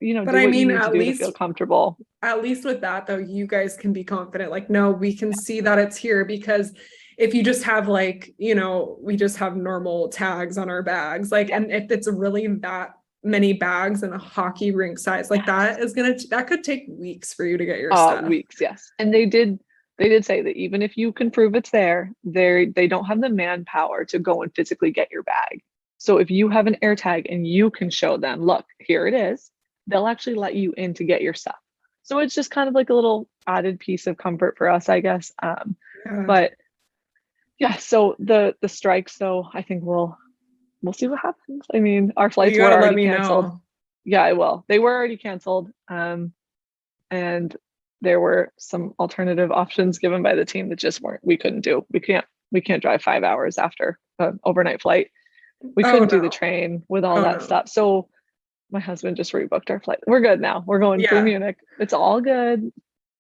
do what you need to do to feel comfortable. At least with that though, you guys can be confident, like, no, we can see that it's here. Because if you just have like, we just have normal tags on our bags, like, and if it's really that many bags in a hockey rink size, like that could take weeks for you to get your stuff. Weeks, yes. And they did say that even if you can prove it's there, they don't have the manpower to go and physically get your bag. So if you have an air tag and you can show them, look, here it is, they'll actually let you in to get your stuff. So it's just kind of like a little added piece of comfort for us, I guess. But yeah, so the strikes though, I think we'll see what happens. I mean, our flights were already canceled. Yeah, I will. They were already canceled. And there were some alternative options given by the team that just we couldn't do. We can't drive 5 hours after an overnight flight. We couldn't do the train with all that stuff. So my husband just rebooked our flight. We're good now. We're going through Munich. It's all good.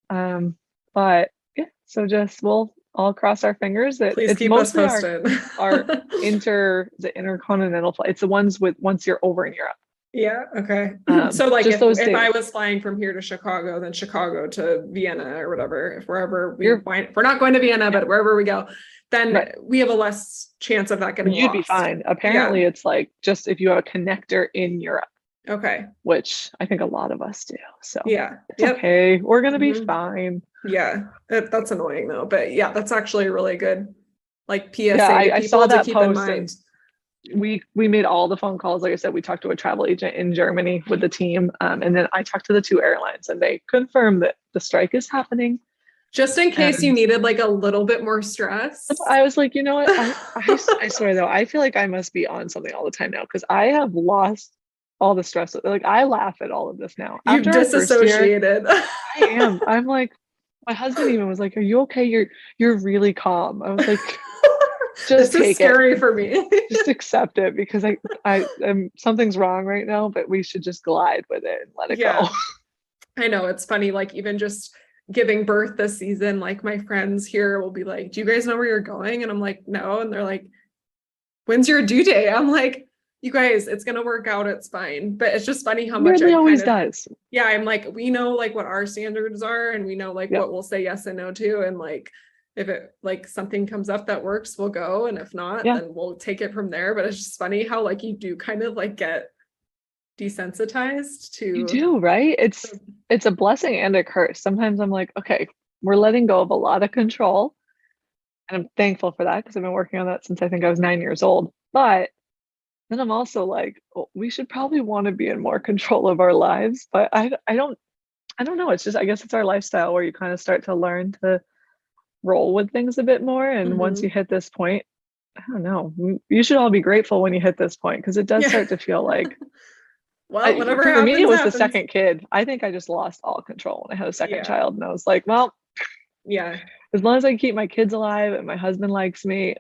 But yeah, so just we'll all cross our fingers that please it's keep us posted. our intercontinental flight. It's the ones once you're over in Europe. Yeah. Okay. So like if I was flying from here to Chicago, then Chicago to Vienna or whatever, if we're not going to Vienna, but wherever we go, then we have a less chance of that getting You'd lost. be fine. Apparently it's like just if you have a connector in Europe. Okay. Which I think a lot of us do. So it's Yep. okay. We're going to be fine. Yeah. That's annoying though. But yeah, that's actually a really good like PSA I saw that to keep post in mind. We made all the phone calls. Like I said, we talked to a travel agent in Germany with the team. And then I talked to the 2 airlines and they confirmed that the strike is happening. Just in case you needed like a little bit more stress. I was like, you know what? I swear though, I feel like I must be on something all the time now because I have lost all the stress. Like I laugh at all of this now. You've disassociated. I am. I'm like, my husband even was like, "Are you okay? You're really calm." I was like, "Just this is scary for me. Just accept it because I am something's wrong right now, but we should just glide with it and let it go." I know, it's funny. Like even just giving birth this season, like my friends here will be like, "Do you guys know where you're going?" And I'm like, "No," and they're like, "When's your due date?" I'm like, you guys, it's going to work out. It's fine. But it's just funny how much it always does. Yeah. I'm like, we know like what our standards are and we know like what we'll say yes and no to. And like, if it like something comes up that works, we'll go. And if not, then we'll take it from there. But it's just funny how like you do kind of like get desensitized to. You do, right? It's a blessing and a curse. Sometimes I'm like, okay, we're letting go of a lot of control. And I'm thankful for that because I've been working on that since I think I was 9 years old. But then I'm also like, we should probably want to be in more control of our lives. But I don't I don't know. It's just, I guess it's our lifestyle where you kind of start to learn to roll with things a bit more. And once you hit this point, I don't know, you should all be grateful when you hit this point because it does Yeah. start to feel like, Well, whatever for me, it happens, was the happens. second kid. I think I just lost all control when I had a second Yeah. child. And I was like, well, Yeah. as long as I keep my kids alive and my husband likes me,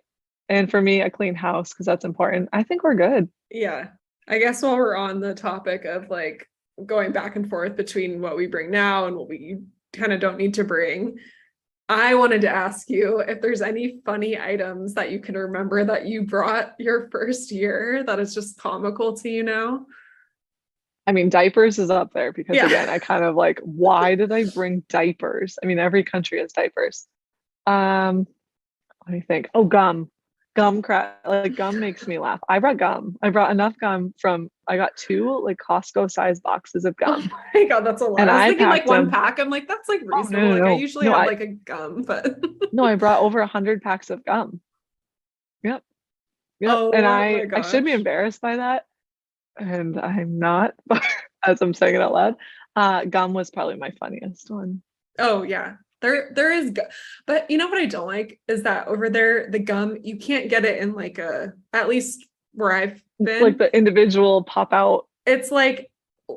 and for me, a clean house, because that's important, I think we're good. Yeah. I guess while we're on the topic of like going back and forth between what we bring now and what we kind of don't need to bring, I wanted to ask you if there's any funny items that you can remember that you brought your first year that is just comical to you now. I mean, diapers is up there because Yeah. again, I kind of like, why did I bring diapers? I mean, every country has diapers. Let me think. Oh, gum. Gum crap. Like gum makes me laugh. I brought gum. I brought enough gum I got 2 like Costco sized boxes of Oh gum. my God, that's a lot. And I was I thinking like packed one them. pack. I'm like, that's like Oh, reasonable. no, Like I no. usually No, have I like a gum, but no, I brought over 100 packs of gum. Yep. Yep. And oh my I should be gosh. embarrassed by that. And I'm not, as I'm saying it out loud. Gum was probably my funniest one. Oh yeah. There is but you know what I don't like is that over there the gum you can't get it in like at least where I've It's like been. the individual pop out. It's like,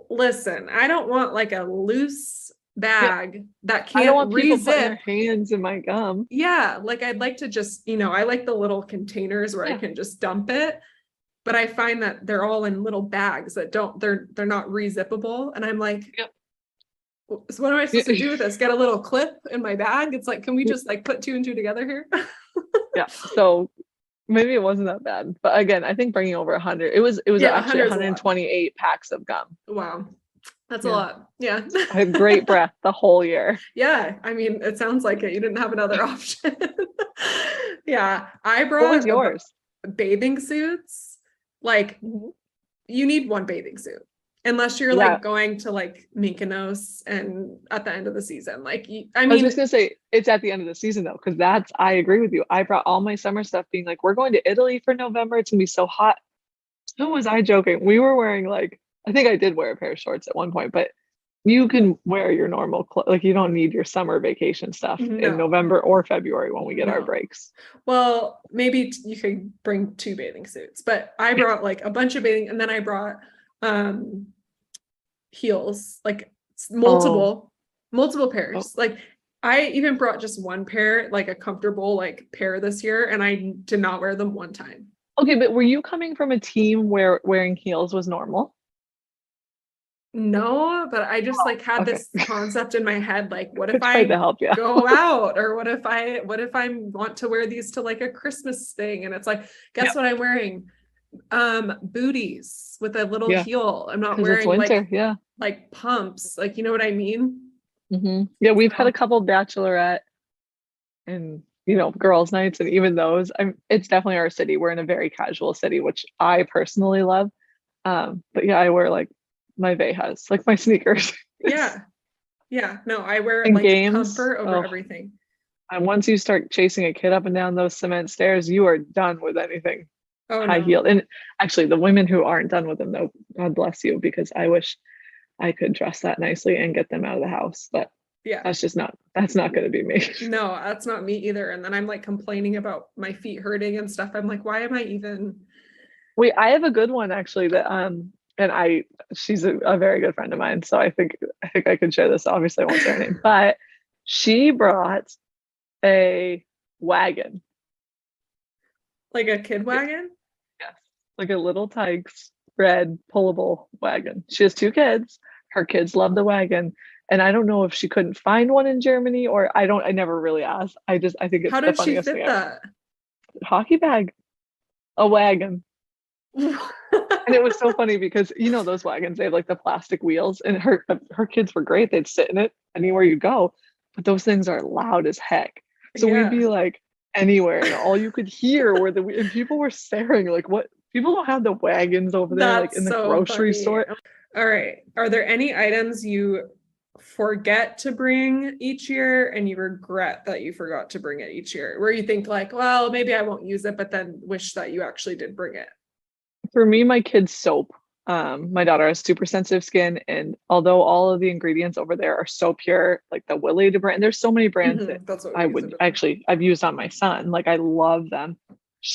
listen, I don't want like a loose Yep. bag that I don't can't want people putting re-zip. their hands in my gum. Yeah, like I'd like to just, I like the little containers where I Yeah. can just dump it, but I find that they're all in little bags that they're not re-zippable, and I'm like, Yep. so what am I supposed to do with this? Get a little clip in my bag? It's like, can we just like put 2 and 2 together here? Yeah. So maybe it wasn't that bad, but again, I think bringing over 100. It was Yeah, actually 100 is a lot. 128 packs of gum. Wow, that's a Yeah. lot. Yeah. I had great breath the whole year. Yeah, I mean, it sounds like it. You didn't have another option. Yeah, I What brought was yours? bathing suits. Like, Mhm. you need one bathing suit unless you're Yeah. like going to like Mykonos and at the end of the season. Like, I was just gonna say it's at the end of the season though, because I agree with you. I brought all my summer stuff being like, we're going to Italy for November. It's gonna be so hot. Who was I joking? We were wearing like, I think I did wear a pair of shorts at one point, but you can wear your normal clothes. Like you don't need your summer vacation stuff in No. November or February when we get our No. breaks. Well, maybe you could bring 2 bathing suits, but I brought like a bunch of bathing, and then I brought heels, like multiple pairs. Like I even brought just one pair, like a comfortable like pair this year, and I did not wear them one time. Okay, but were you coming from a team where wearing heels was normal? No, but I just like had Okay. this concept in my head, like what I if tried to I help you. go out, or what if I want to wear these to like a Christmas thing, and it's like, guess what I'm wearing? Booties with a little Yeah. heel. I'm not 'Cause it's wearing winter. Yeah. like pumps, like, you know what I mean? Yeah, we've had a couple bachelorette and girls' nights, and even those, it's definitely our city. We're in a very casual city, which I personally love. But yeah, I wear like my Vejas, like my sneakers. Yeah. No, I wear And like games. comfort over Oh, everything. and once you start chasing a kid up and down those cement stairs, you are done with anything Oh high no. heeled. And actually, the women who aren't done with them, though, God bless you, because I wish I could dress that nicely and get them out of the house. But Yeah. that's not going to be me. No, that's not me either. And then I'm like complaining about my feet hurting and stuff. I'm like, why am I even? Wait, I have a good one actually that and she's a very good friend of mine, so I think I could share this. Obviously, I won't say her name, but she brought a wagon. Like a kid wagon? Yes, like a little Tykes red pullable wagon. She has 2 kids. Her kids love the wagon, and I don't know if she couldn't find one in Germany or I never really asked. I think it's How the did she funniest fit thing that? Hockey bag, a wagon. And it was so funny because those wagons, they have like the plastic wheels, and her kids were great. They'd sit in it anywhere you go, but those things are loud as heck. So we'd be like anywhere, and all you could hear were and people were staring like, what? People don't have the wagons over there like in the so grocery funny. store. All right. Are there any items you forget to bring each year and you regret that you forgot to bring it each year, where you think like, well, maybe I won't use it, but then wish that you actually did bring it? For me, my kids' soap. My daughter has super sensitive skin, and although all of the ingredients over there are so pure, like the Willade brand, there's so many brands that That's what I we use would over there. actually I've used on my son. Like I love them.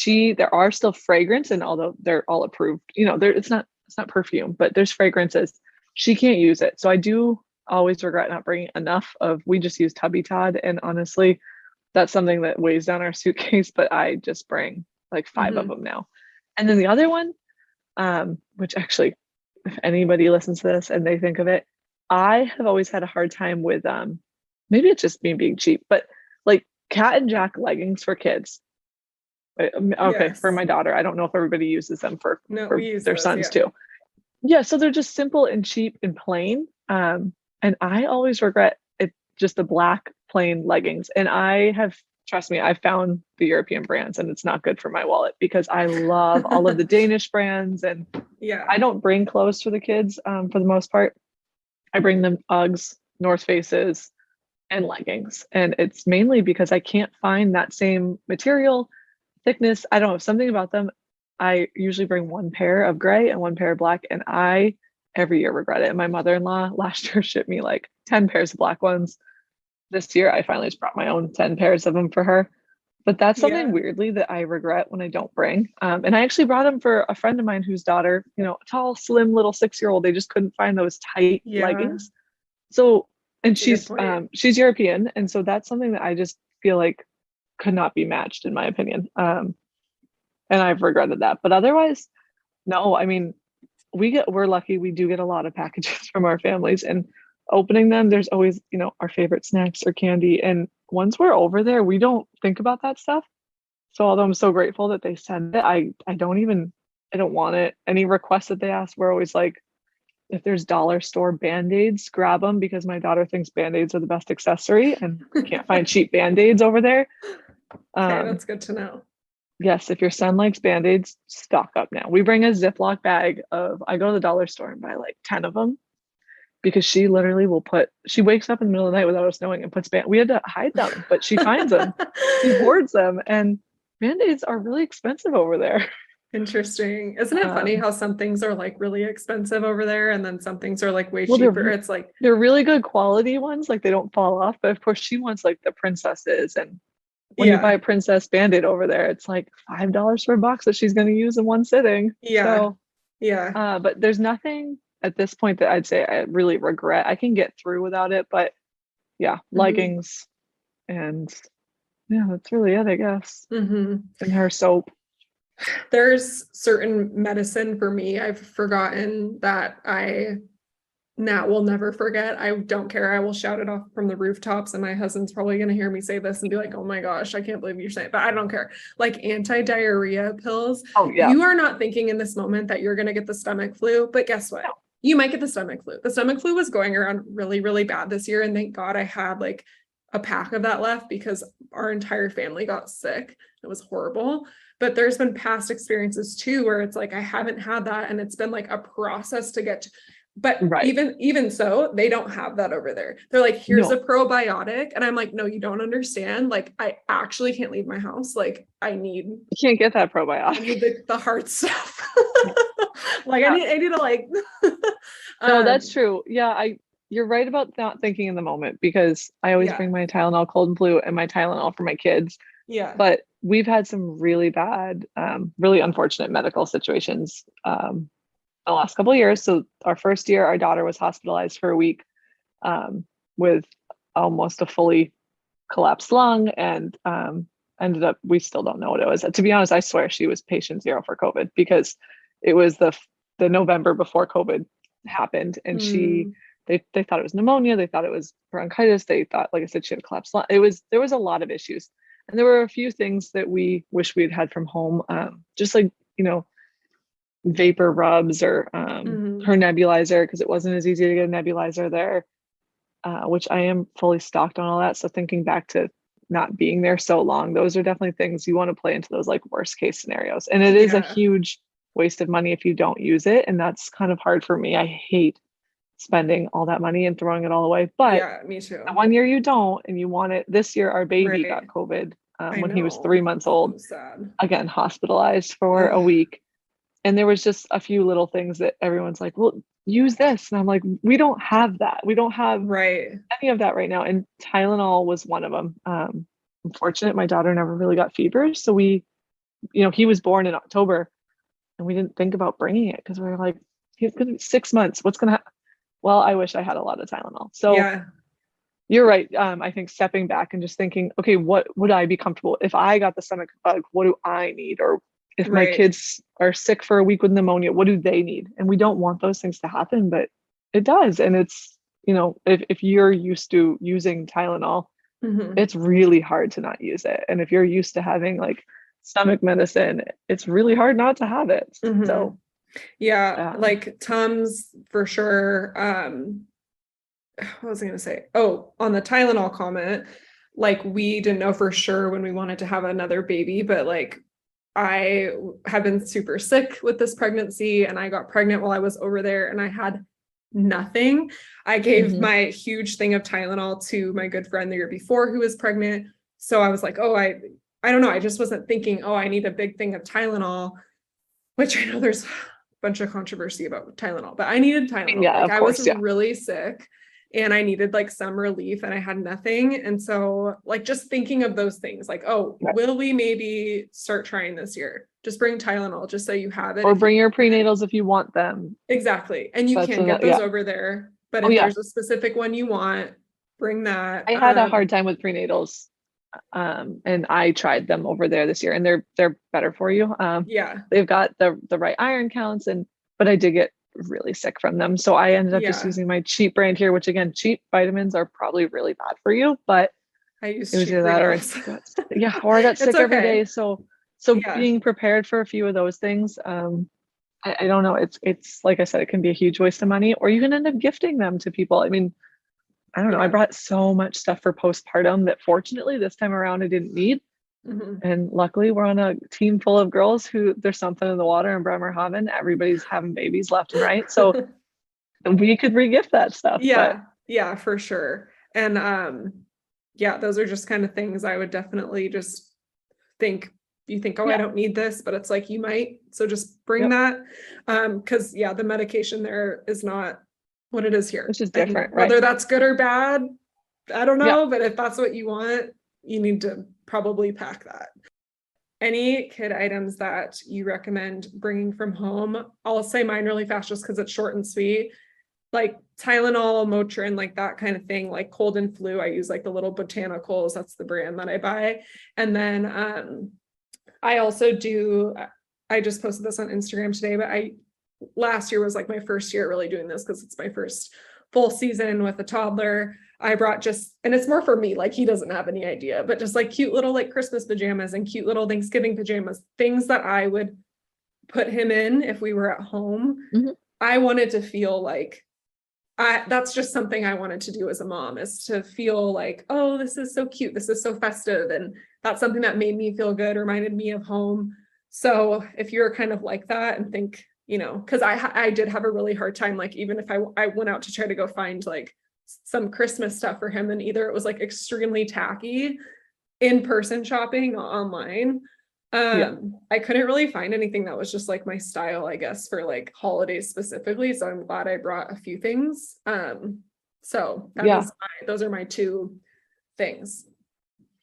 There are still fragrance, and although they're all approved, it's not perfume, but there's fragrances. She can't use it. So I do always regret not bringing enough of, we just use Tubby Todd, and honestly, that's something that weighs down our suitcase, but I just bring like 5 of them now. And then the other one, which actually, if anybody listens to this and they think of it, I have always had a hard time with, maybe it's just me being cheap, but like Cat and Jack leggings for kids. Okay, Yes. for my daughter. I don't know if everybody uses them for we use their those, sons too. Yeah, so they're just simple and cheap and plain. And I always regret it, just the black plain leggings. And trust me, I found the European brands, and it's not good for my wallet because I love all of the Danish brands, and I don't bring clothes for the kids for the most part. I bring them Uggs, North Faces, and leggings. And it's mainly because I can't find that same material, thickness. I don't know, something about them. I usually bring one pair of gray and one pair of black, and I every year regret it. And my mother-in-law last year shipped me like 10 pairs of black ones. This year, I finally just brought my own 10 pairs of them for her. But that's something weirdly that I regret when I don't bring. And I actually brought them for a friend of mine whose daughter, a tall, slim little 6-year-old, they just couldn't find those tight leggings. So, and she's European. And so that's something that I just feel like could not be matched in my opinion. And I've regretted that. But otherwise, no, I mean, we're lucky. We do get a lot of packages from our families, and opening them, there's always, our favorite snacks or candy. And once we're over there, we don't think about that stuff. So although I'm so grateful that they send it, I don't want it. Any requests that they ask, we're always like, if there's dollar store Band-Aids, grab them, because my daughter thinks Band-Aids are the best accessory, and can't find cheap Band-Aids over there. Okay, that's good to know. Yes, if your son likes Band-Aids, stock up now. We bring a Ziploc bag I go to the dollar store and buy like 10 of them, because she literally she wakes up in the middle of the night without us knowing and puts we had to hide them, but she finds them. She hoards them, and Band-Aids are really expensive over there. Interesting. Isn't it funny how some things are like really expensive over there, and then some things are like way cheaper? It's like they're really good quality ones, like they don't fall off. But of course, she wants like the princesses, and when you buy a princess Band-Aid over there, it's like $5 for a box that she's going to use in one sitting. So, but there's nothing at this point that I'd say I really regret. I can get through without it, but leggings, and that's really it, I guess. And her soap. There's certain medicine for me I've forgotten that I will never forget. I don't care. I will shout it off from the rooftops, and my husband's probably going to hear me say this and be like, oh my gosh, I can't believe you're saying it, but I don't care. Like anti-diarrhea pills. Oh yeah. You are not thinking in this moment that you're going to get the stomach flu, but guess what? No. You might get the stomach flu. The stomach flu was going around really, really bad this year. And thank God I had like a pack of that left, because our entire family got sick. It was horrible. But there's been past experiences too, where it's like, I haven't had that, and it's been like a process to get to, but even so, they don't have that over there. They're like, here's a probiotic. And I'm like, no, you don't understand. Like, I actually can't leave my house. Like you can't get that probiotic. I need the hard stuff. Like I need to like, no, that's true. Yeah. You're right about not thinking in the moment, because I always bring my Tylenol cold and flu and my Tylenol for my kids. Yeah. But we've had some really bad, really unfortunate medical situations the last couple of years. So our first year, our daughter was hospitalized for a week with almost a fully collapsed lung, and ended up, we still don't know what it was. To be honest, I swear she was patient 0 for COVID, because it was the November before COVID happened, and they thought it was pneumonia. They thought it was bronchitis. They thought, like I said, she had a collapsed lung. There was a lot of issues. And there were a few things that we wish we had from home, just like, vapor rubs, or her nebulizer, because it wasn't as easy to get a nebulizer there, which I am fully stocked on all that. So thinking back to not being there so long, those are definitely things you want to play into those like worst case scenarios. And it is a huge waste of money if you don't use it. And that's kind of hard for me. I hate spending all that money and throwing it all away. But me too. The 1 year you don't, and you want it. This year, our baby got COVID when he was 3 months old. Sad. Again, hospitalized for a week. And there was just a few little things that everyone's like, well, use this. And I'm like, we don't have that. We don't have Right. any of that right now. And Tylenol was one of them. Unfortunate, my daughter never really got fevers. So we, he was born in October and we didn't think about bringing it because we were like, he's going to be 6 months. What's going to happen? Well, I wish I had a lot of Tylenol. So Yeah. you're right. I think stepping back and just thinking, okay, what would I be comfortable if I got the stomach bug? What do I need? Or if my Right. kids are sick for a week with pneumonia, what do they need? And we don't want those things to happen, but it does. And it's, if you're used to using Tylenol, Mhm. it's really hard to not use it. And if you're used to having like stomach medicine, it's really hard not to have it. Mhm. So yeah, like Tums for sure. What was I going to say? Oh, on the Tylenol comment, like we didn't know for sure when we wanted to have another baby, but like I have been super sick with this pregnancy and I got pregnant while I was over there and I had nothing. I gave my huge thing of Tylenol to my good friend the year before who was pregnant. So I was like, oh, I don't know. I just wasn't thinking, oh, I need a big thing of Tylenol, which I know there's a bunch of controversy about Tylenol, but I needed Tylenol. Yeah, like of I course, was yeah. really sick and I needed like some relief and I had nothing. And so like just thinking of those things like, oh, Right. will we maybe start trying this year? Just bring Tylenol just so you have it. Or bring your prenatals if you want them. Exactly. And you That's can get those yeah. over there. But Oh, if yeah. there's a specific one you want, bring that. I had a hard time with prenatals. And I tried them over there this year and they're better for you. Yeah. They've got the right iron counts but I did get really sick from them. So I ended up just Yeah. using my cheap brand here, which again, cheap vitamins are probably really bad for you, but I use it was cheap either that or or I got sick every day. So Yeah. being prepared for a few of those things, I don't know. It's like I said, it can be a huge waste of money, or you can end up gifting them to people. I mean, I don't know. I Yeah. brought so much stuff for postpartum that fortunately this time around I didn't need. Mhm. And luckily we're on a team full of girls who there's something in the water in Bremerhaven. Everybody's having babies left and right. So we could regift that stuff. Yeah. Yeah, for sure. And yeah, those are just kind of things I would definitely just think you think, oh, I don't need this, but it's like you might. So just bring that. Because yeah, the medication there is not what it is here. Which is And different, right? whether that's good or bad, I don't know. Yeah. But if that's what you want, you need to probably pack that. Any kid items that you recommend bringing from home? I'll say mine really fast just because it's short and sweet. Like Tylenol, Motrin, like that kind of thing, like cold and flu. I use like the little botanicals. That's the brand that I buy. And then I also do, I just posted this on Instagram today, but last year was like my first year really doing this because it's my first full season with a toddler. I brought and it's more for me, like he doesn't have any idea, but just like cute little like Christmas pajamas and cute little Thanksgiving pajamas, things that I would put him in if we were at home. I wanted to feel like that's just something I wanted to do as a mom, is to feel like, oh, this is so cute. This is so festive. And that's something that made me feel good, reminded me of home. So if you're kind of like that and think, because I did have a really hard time, like even if I went out to try to go find like some Christmas stuff for him, and either it was like extremely tacky in-person shopping, not online. I couldn't really find anything that was just like my style, I guess, for like holidays specifically. So I'm glad I brought a few things. So those are my two things.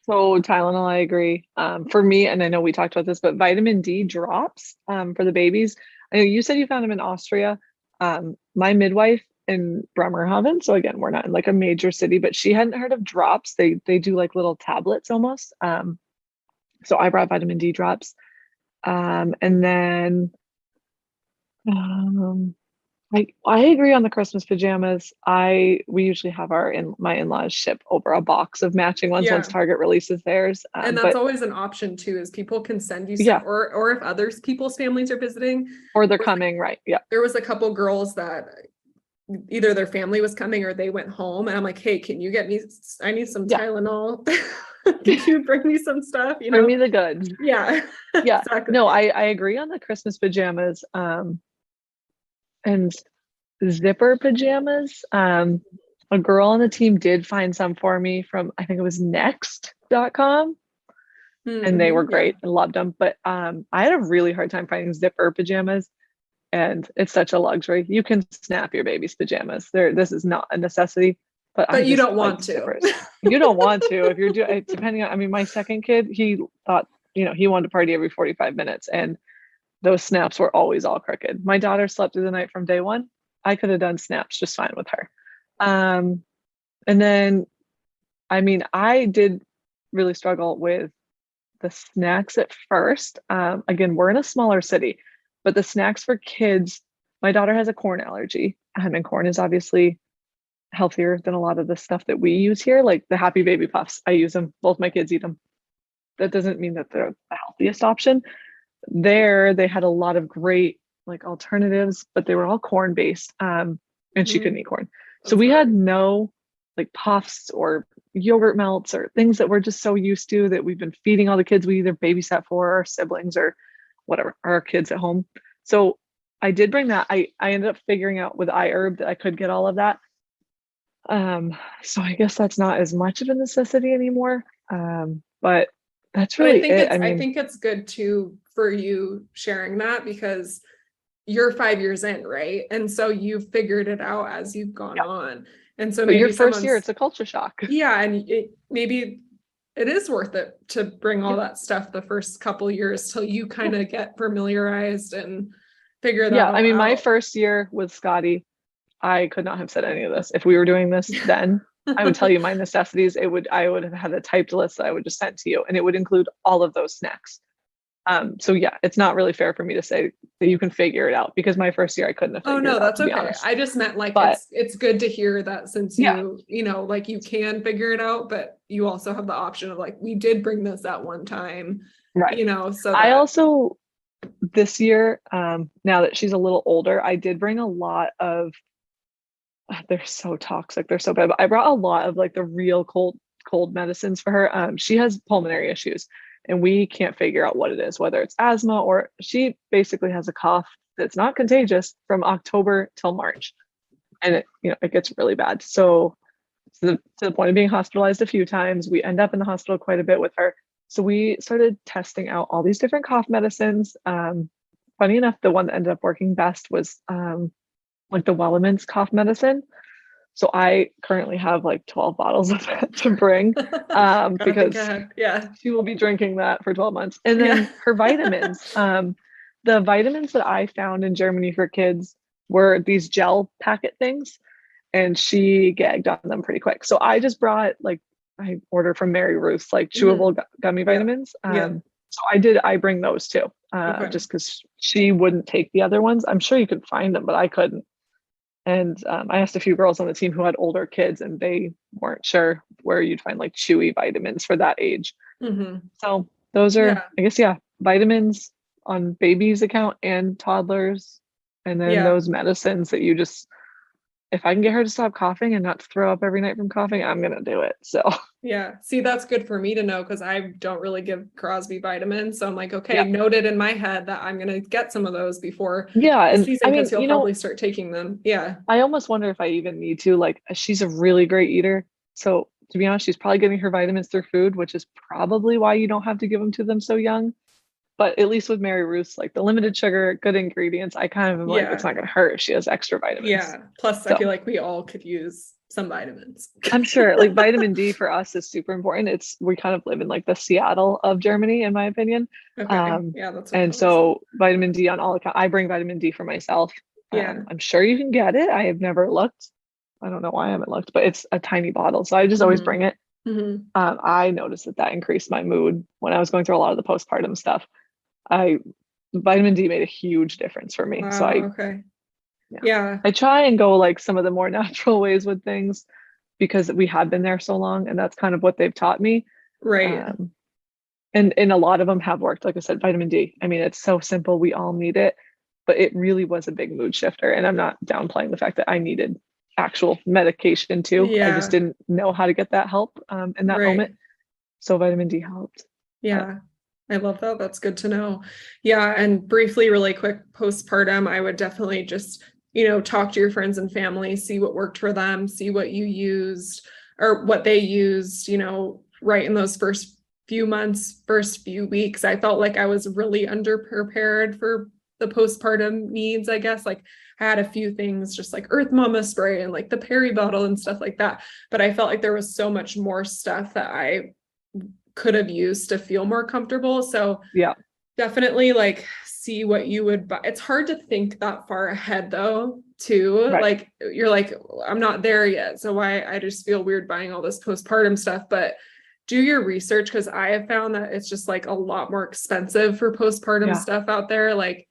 So Tylenol, I agree. For me, and I know we talked about this, but vitamin D drops for the babies. I know you said you found them in Austria. My midwife in Bremerhaven, so again, we're not in like a major city, but she hadn't heard of drops. They do like little tablets almost. So I brought vitamin D drops. And then I agree on the Christmas pajamas. We usually have my in-laws ship over a box of matching ones once Target releases theirs. And that's always an option too, is people can send you some, or if others people's families are visiting. Or they're coming, right? Yeah. There was a couple girls that either their family was coming or they went home, and I'm like, hey, can you get me, I need some Tylenol. Can you bring me some stuff? Bring me the goods. Yeah. Yeah. Exactly. No, I agree on the Christmas pajamas. And zipper pajamas. A girl on the team did find some for me from, I think it was next.com. and they were Yeah. great and loved them. But I had a really hard time finding zipper pajamas, and it's such a luxury. You can snap your baby's pajamas. This is not a necessity, but I But you just don't like want to. zippers. You don't want to if you're doing, depending on, I mean, my second kid, he thought, he wanted to party every 45 minutes, and those snaps were always all crooked. My daughter slept through the night from day one. I could have done snaps just fine with her. And then, I mean, I did really struggle with the snacks at first. Again, we're in a smaller city, but the snacks for kids, my daughter has a corn allergy, and corn is obviously healthier than a lot of the stuff that we use here, like the Happy Baby Puffs. I use them. Both my kids eat them. That doesn't mean that they're the healthiest option. There, they had a lot of great like alternatives, but they were all corn based. And she couldn't eat corn. So we had no like puffs or yogurt melts or things that we're just so used to that we've been feeding all the kids we either babysat for, our siblings or whatever, our kids at home. So I did bring that. I ended up figuring out with iHerb that I could get all of that. So I guess that's not as much of a necessity anymore. But that's But really it. I I mean, think it's good too for you sharing that, because you're 5 years in, right? And so you've figured it out as you've gone on. And so but maybe your first year, someone's, it's a culture shock. yeah, and maybe it is worth it to bring all that stuff the first couple years till you kind of get familiarized and figure that Yeah, all I mean, my out. first year with Scotty, I could not have said any of this. If we were doing this then, I would tell you my necessities. I would have had a typed list that I would just send to you, and it would include all of those snacks. So yeah, it's not really fair for me to say that you can figure it out, because my first year I couldn't have Oh figured no, it out, that's to be okay. honest. I just meant like But it's good to hear that, since yeah, you know, like you can figure it out, but you also have the option of like, we did bring this at one time, right. you know, so I that also this year, now that she's a little older, I did bring a lot of, they're so toxic, they're so bad, but I brought a lot of like the real cold medicines for her. She has pulmonary issues, and we can't figure out what it is, whether it's asthma or she basically has a cough that's not contagious from October till March, and it gets really bad. So to the point of being hospitalized a few times, we end up in the hospital quite a bit with her. So we started testing out all these different cough medicines. Funny enough, the one that ended up working best was like the Welleman's cough medicine. So I currently have like 12 bottles of that to bring, gotta think because ahead. Yeah. she will be drinking that for 12 months. And Yeah. then her vitamins, the vitamins that I found in Germany for kids were these gel packet things, and she gagged on them pretty quick. So I just brought like, I ordered from Mary Ruth's like chewable gummy vitamins. So I bring those too, just because she wouldn't take the other ones. I'm sure you could find them, but I couldn't. And I asked a few girls on the team who had older kids, and they weren't sure where you'd find like chewy vitamins for that age. So those are, I guess, vitamins on babies' account and toddlers. And then those medicines that you just, if I can get her to stop coughing and not to throw up every night from coughing, I'm going to do it. So Yeah. See, that's good for me to know, because I don't really give Crosby vitamins. So I'm like, okay, noted in my head that I'm going to get some of those before the and season, I mean, because he'll probably start taking them. Yeah. I almost wonder if I even need to. Like, she's a really great eater. So to be honest, she's probably getting her vitamins through food, which is probably why you don't have to give them to them so young. But at least with Mary Ruth's, like the limited sugar, good ingredients, I kind of am like, it's not going to hurt if she has extra vitamins. Yeah. Plus, I feel like we all could use some vitamins. I'm sure like vitamin D for us is super important. We kind of live in like the Seattle of Germany, in my opinion. Okay. Yeah, that's and so vitamin D on all accounts. I bring vitamin D for myself. I'm sure you can get it. I have never looked. I don't know why I haven't looked, but it's a tiny bottle, so I just always bring it. I noticed that increased my mood when I was going through a lot of the postpartum stuff. Vitamin D made a huge difference for me. So I try and go like some of the more natural ways with things, because we have been there so long, and that's kind of what they've taught me. Right. And a lot of them have worked. Like I said, vitamin D. I mean, it's so simple. We all need it, but it really was a big mood shifter. And I'm not downplaying the fact that I needed actual medication too. I just didn't know how to get that help in that moment. So vitamin D helped. Yeah. I love that. That's good to know. Yeah. And briefly, really quick, postpartum, I would definitely just, talk to your friends and family, see what worked for them, see what you used or what they used, right in those first few months, first few weeks, I felt like I was really underprepared for the postpartum needs, I guess. Like I had a few things just like Earth Mama spray and like the Peri bottle and stuff like that. But I felt like there was so much more stuff that I could have used to feel more comfortable. So Yeah. definitely like see what you would buy. It's hard to think that far ahead though, too. Right. Like you're like, I'm not there yet. So why I just feel weird buying all this postpartum stuff, but do your research, because I have found that it's just like a lot more expensive for postpartum stuff out there. Like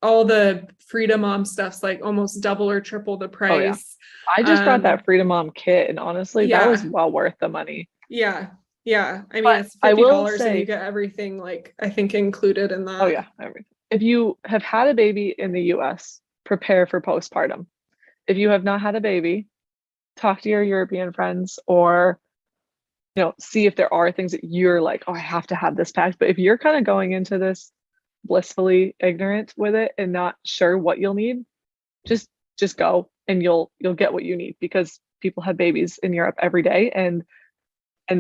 all the Freedom Mom stuff's like almost double or triple the price. Oh, yeah. I just brought that Freedom Mom kit, and honestly, that was well worth the money. Yeah. Yeah. I mean, But it's I will $50 say, and you get everything like I think included in that. oh yeah, everything. If you have had a baby in the US, prepare for postpartum. If you have not had a baby, talk to your European friends, or see if there are things that you're like, oh, I have to have this packed. But if you're kind of going into this blissfully ignorant with it and not sure what you'll need, just go and you'll get what you need, because people have babies in Europe every day, and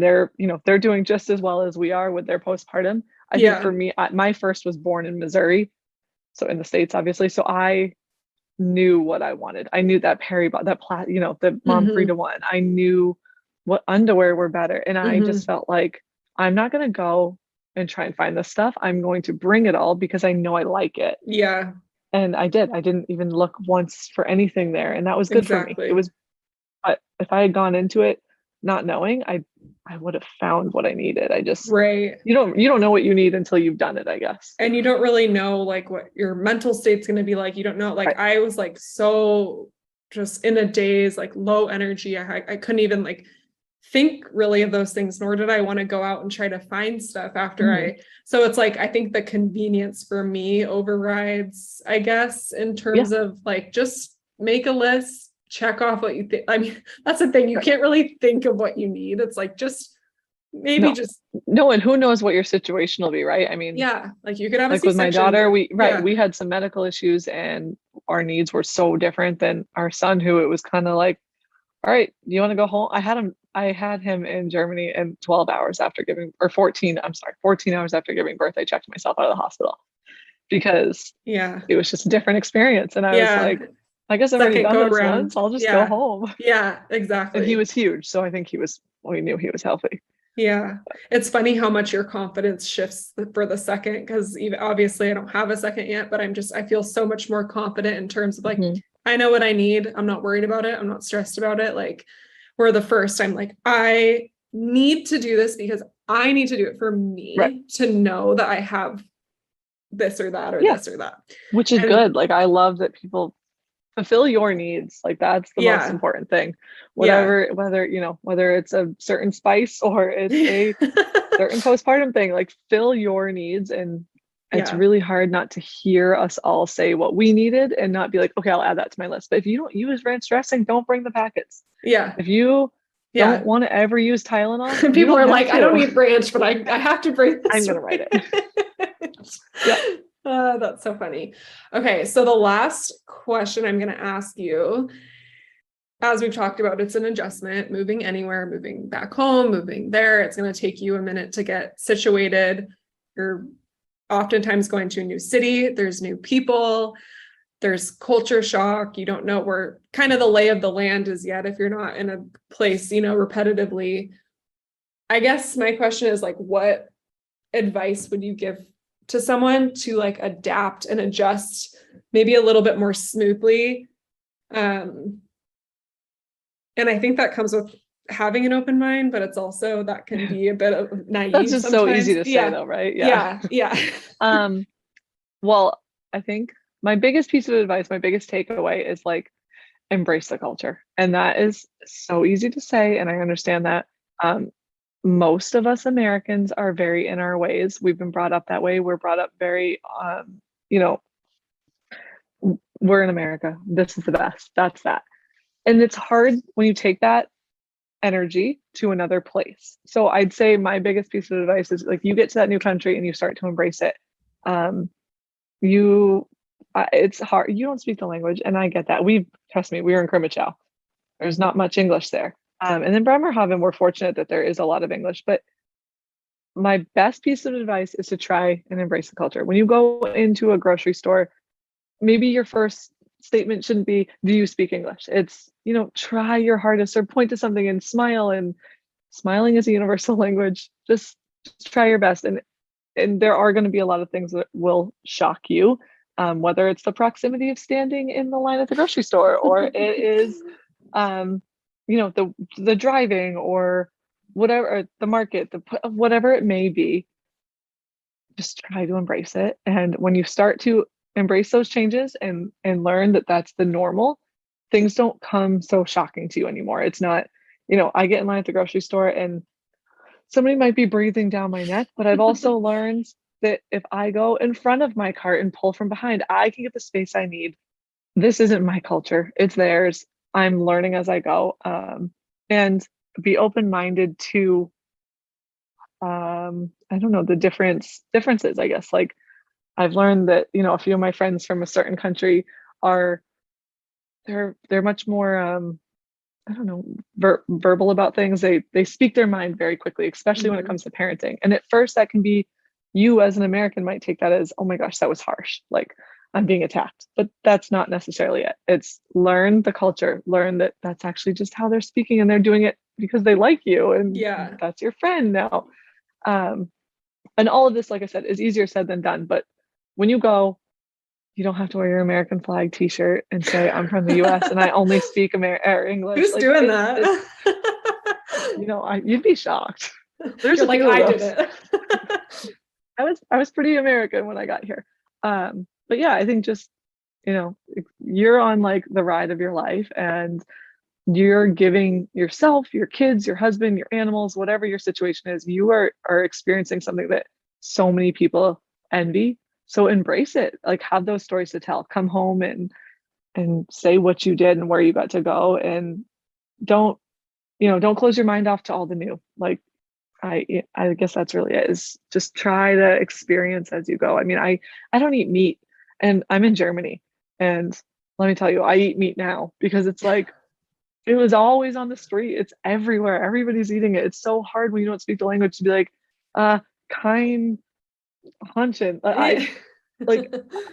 they're they're doing just as well as we are with their postpartum. I think for me, my first was born in Missouri, so in the States, obviously. So I knew what I wanted. I knew that the Mom Frida one. I knew what underwear were better, and I just felt like I'm not going to go and try and find this stuff. I'm going to bring it all because I know I like it. Yeah. And I did. I didn't even look once for anything there, and that was good for me. It was, but if I had gone into it not knowing, I would have found what I needed. I just you don't know what you need until you've done it, I guess. And you don't really know like what your mental state's going to be like. You don't know. Like I was like so just in a daze, like low energy. I couldn't even like think really of those things, nor did I want to go out and try to find stuff after so it's like I think the convenience for me overrides, I guess, in terms of like just make a list, check off what you think. I mean, that's the thing, you can't really think of what you need. It's like just maybe and who knows what your situation will be, right? I mean, like you could have like with my daughter, we had some medical issues, and our needs were so different than our son, who it was kind of like, all right, you want to go home? I had him in Germany, and 12 hours after 14 hours after giving birth, I checked myself out of the hospital, because it was just a different experience. And I was like, I guess I've already done this once. I'll just go home. Yeah, exactly. And he was huge. So I think we knew he was healthy. Yeah. It's funny how much your confidence shifts for the second, because obviously I don't have a second yet, but I feel so much more confident in terms of like, I know what I need. I'm not worried about it. I'm not stressed about it. Like where the first I'm like, I need to do this because I need to do it for me to know that I have this or that or this or that. Which is good. Like I love that people fulfill your needs. Like that's the most important thing. Whether it's a certain spice or it's a certain postpartum thing, like fill your needs. And it's really hard not to hear us all say what we needed and not be like, okay, I'll add that to my list. But if you don't use ranch dressing, don't bring the packets. If you don't want to ever use Tylenol, people are like, I don't need ranch, but I have to bring this. I'm gonna write it. That's so funny. Okay, so the last question I'm going to ask you, as we've talked about, it's an adjustment, moving anywhere, moving back home, moving there. It's going to take you a minute to get situated. You're oftentimes going to a new city. There's new people. There's culture shock. You don't know where kind of the lay of the land is yet if you're not in a place, repetitively. I guess my question is like, what advice would you give to someone to like adapt and adjust maybe a little bit more smoothly? And I think that comes with having an open mind, but it's also that can be a bit of naive. That's just sometimes. So easy to say though, right? Yeah. Well, I think my biggest piece of advice, my biggest takeaway is like, embrace the culture. And that is so easy to say. And I understand that. Most of us Americans are very in our ways. We've been brought up that way. We're brought up very, we're in America. This is the best. That's that. And it's hard when you take that energy to another place. So I'd say my biggest piece of advice is like, you get to that new country and you start to embrace it. It's hard. You don't speak the language. And I get that. Trust me, we were in Krimichow. There's not much English there. And in Bremerhaven, we're fortunate that there is a lot of English, but my best piece of advice is to try and embrace the culture. When you go into a grocery store, maybe your first statement shouldn't be, do you speak English? It's, try your hardest or point to something and smile. And smiling is a universal language. Just try your best. And there are going to be a lot of things that will shock you, whether it's the proximity of standing in the line at the grocery store, or it is, the driving, or whatever, or the market, whatever it may be. Just try to embrace it. And when you start to embrace those changes and learn that that's the normal, things don't come so shocking to you anymore. It's not, I get in line at the grocery store and somebody might be breathing down my neck, but I've also learned that if I go in front of my cart and pull from behind, I can get the space I need. This isn't my culture, it's theirs. I'm learning as I go. And be open-minded to, I don't know, the differences, I guess. Like, I've learned that, a few of my friends from a certain country they're much more, I don't know, verbal about things. They speak their mind very quickly, especially when it comes to parenting. And at first that can be, you as an American might take that as, oh my gosh, that was harsh. Like, I'm being attacked, but that's not necessarily it. It's learn the culture, learn that that's actually just how they're speaking, and they're doing it because they like you, and that's your friend now. And all of this, like I said, is easier said than done. But when you go, you don't have to wear your American flag t-shirt and say, I'm from the US and I only speak English. Who's doing that? You'd be shocked. There's like, I did it. I was pretty American when I got here. But yeah, I think just, you're on like the ride of your life, and you're giving yourself, your kids, your husband, your animals, whatever your situation is, you are experiencing something that so many people envy. So embrace it. Like, have those stories to tell. Come home and say what you did and where you got to go, and don't close your mind off to all the new. Like, I guess that's really it, is just try to experience as you go. I mean, I don't eat meat, and I'm in Germany, and let me tell you, I eat meat now because it's like, it was always on the street. It's everywhere. Everybody's eating it. It's so hard when you don't speak the language to be like, kind hunching. Like,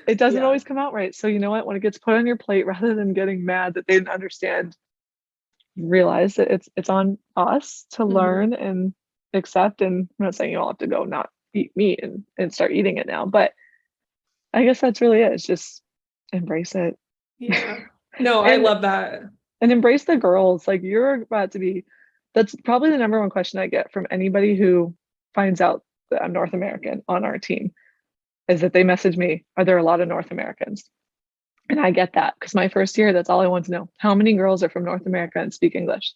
it doesn't always come out right. So you know what? When it gets put on your plate, rather than getting mad that they didn't understand, realize that it's on us to learn and accept. And I'm not saying you all have to go not eat meat and start eating it now, but I guess that's really it. It's just embrace it. Yeah. No, I love that. And embrace the girls. Like, you're about to be, that's probably the number one question I get from anybody who finds out that I'm North American on our team, is that they message me, are there a lot of North Americans? And I get that, because my first year, that's all I want to know. How many girls are from North America and speak English?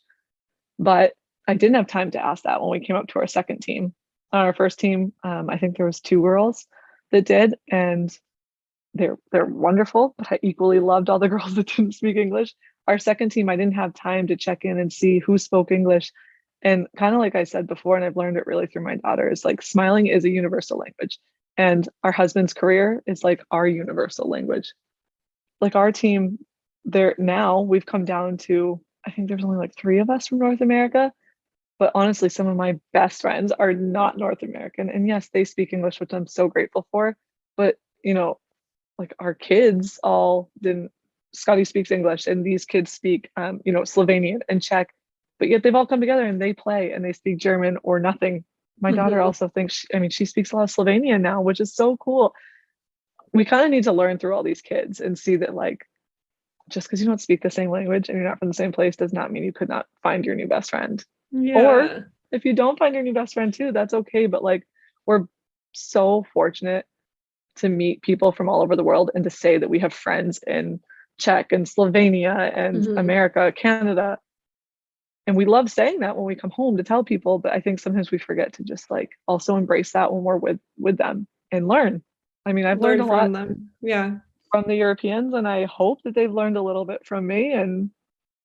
But I didn't have time to ask that when we came up to our second team. On our first team, I think there was 2 girls that did, and they're wonderful, but I equally loved all the girls that didn't speak English. Our second team, I didn't have time to check in and see who spoke English. And kind of like I said before, and I've learned it really through my daughter, is like, smiling is a universal language. And our husband's career is like our universal language. Like, our team, now we've come down to, I think there's only like 3 of us from North America. But honestly, some of my best friends are not North American. And yes, they speak English, which I'm so grateful for. But, like, our kids all didn't, Scotty speaks English, and these kids speak, Slovenian and Czech, but yet they've all come together and they play and they speak German or nothing. My daughter also thinks, she speaks a lot of Slovenian now, which is so cool. We kind of need to learn through all these kids and see that, like, just because you don't speak the same language and you're not from the same place does not mean you could not find your new best friend. Yeah. Or if you don't find your new best friend too, that's okay. But like, we're so fortunate to meet people from all over the world, and to say that we have friends in Czech and Slovenia and America, Canada. And we love saying that when we come home to tell people, but I think sometimes we forget to just like also embrace that when we're with them and learn. I mean, I've learned a lot from them. Yeah. From the Europeans, and I hope that they've learned a little bit from me. And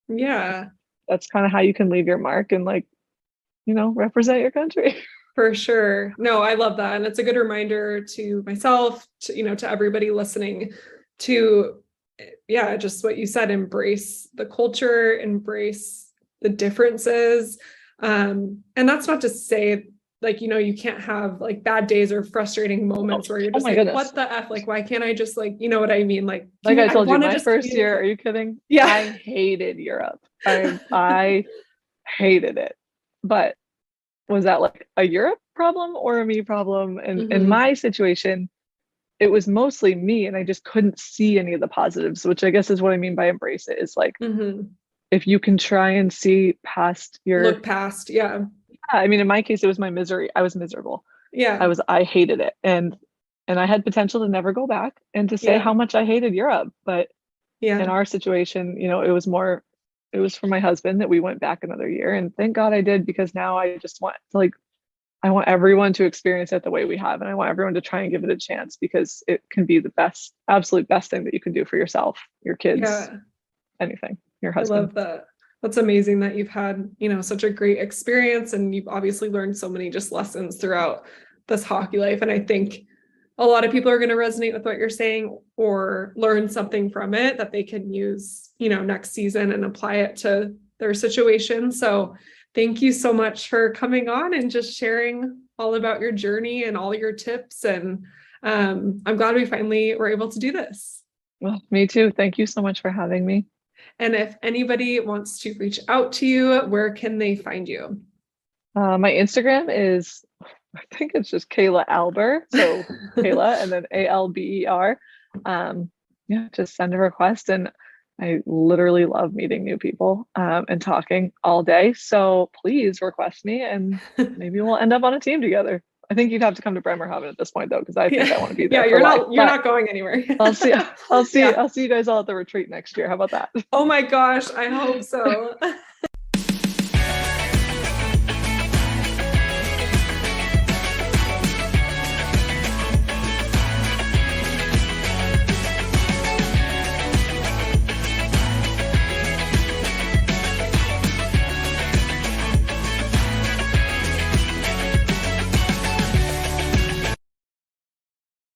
yeah, that's kind of how you can leave your mark and, like, represent your country. For sure. No, I love that. And it's a good reminder to myself, to everybody listening, to, just what you said, embrace the culture, embrace the differences. And that's not to say like, you know, you can't have like bad days or frustrating moments where you're Oh just my like, goodness. what the F? Like, why can't I just like, you know what I mean? Like, Like I told you, wanna my just first year, are communicate. you kidding? Yeah. I hated Europe. I hated it. But was that like a Europe problem or a me problem? And in Mhm. my situation, it was mostly me, and I just couldn't see any of the positives, which I guess is what I mean by embrace it. Is like Mhm. if you can try and see past your, Look past. Yeah. I mean, in my case, it was my misery. I was miserable. Yeah. I hated it. And I had potential to never go back and to say Yeah. how much I hated Europe. But in Yeah. our situation, you know, it was for my husband that we went back another year. And thank God I did, because now I just want to like, I want everyone to experience it the way we have. And I want everyone to try and give it a chance, because it can be the best, absolute best thing that you can do for yourself, your kids, Yeah. anything, your I husband. love that. That's amazing that you've had, you know, such a great experience, and you've obviously learned so many just lessons throughout this hockey life. And I think a lot of people are going to resonate with what you're saying or learn something from it that they can use, you know, next season and apply it to their situation. So thank you so much for coming on and just sharing all about your journey and all your tips. And I'm glad we finally were able to do this. Well, me too. Thank you so much for having me. And if anybody wants to reach out to you, where can they find you? My Instagram is, I think it's just Kayla Alber. So Kayla and then Alber. Yeah, just send a request. And I literally love meeting new people and talking all day. So please request me, and maybe we'll end up on a team together. I think you'd have to come to Bremerhaven at this point though, because I think I want to be there Yeah, for life. you're not going anywhere. I'll see Yeah. I'll see you guys all at the retreat next year. How about that? Oh my gosh, I hope so.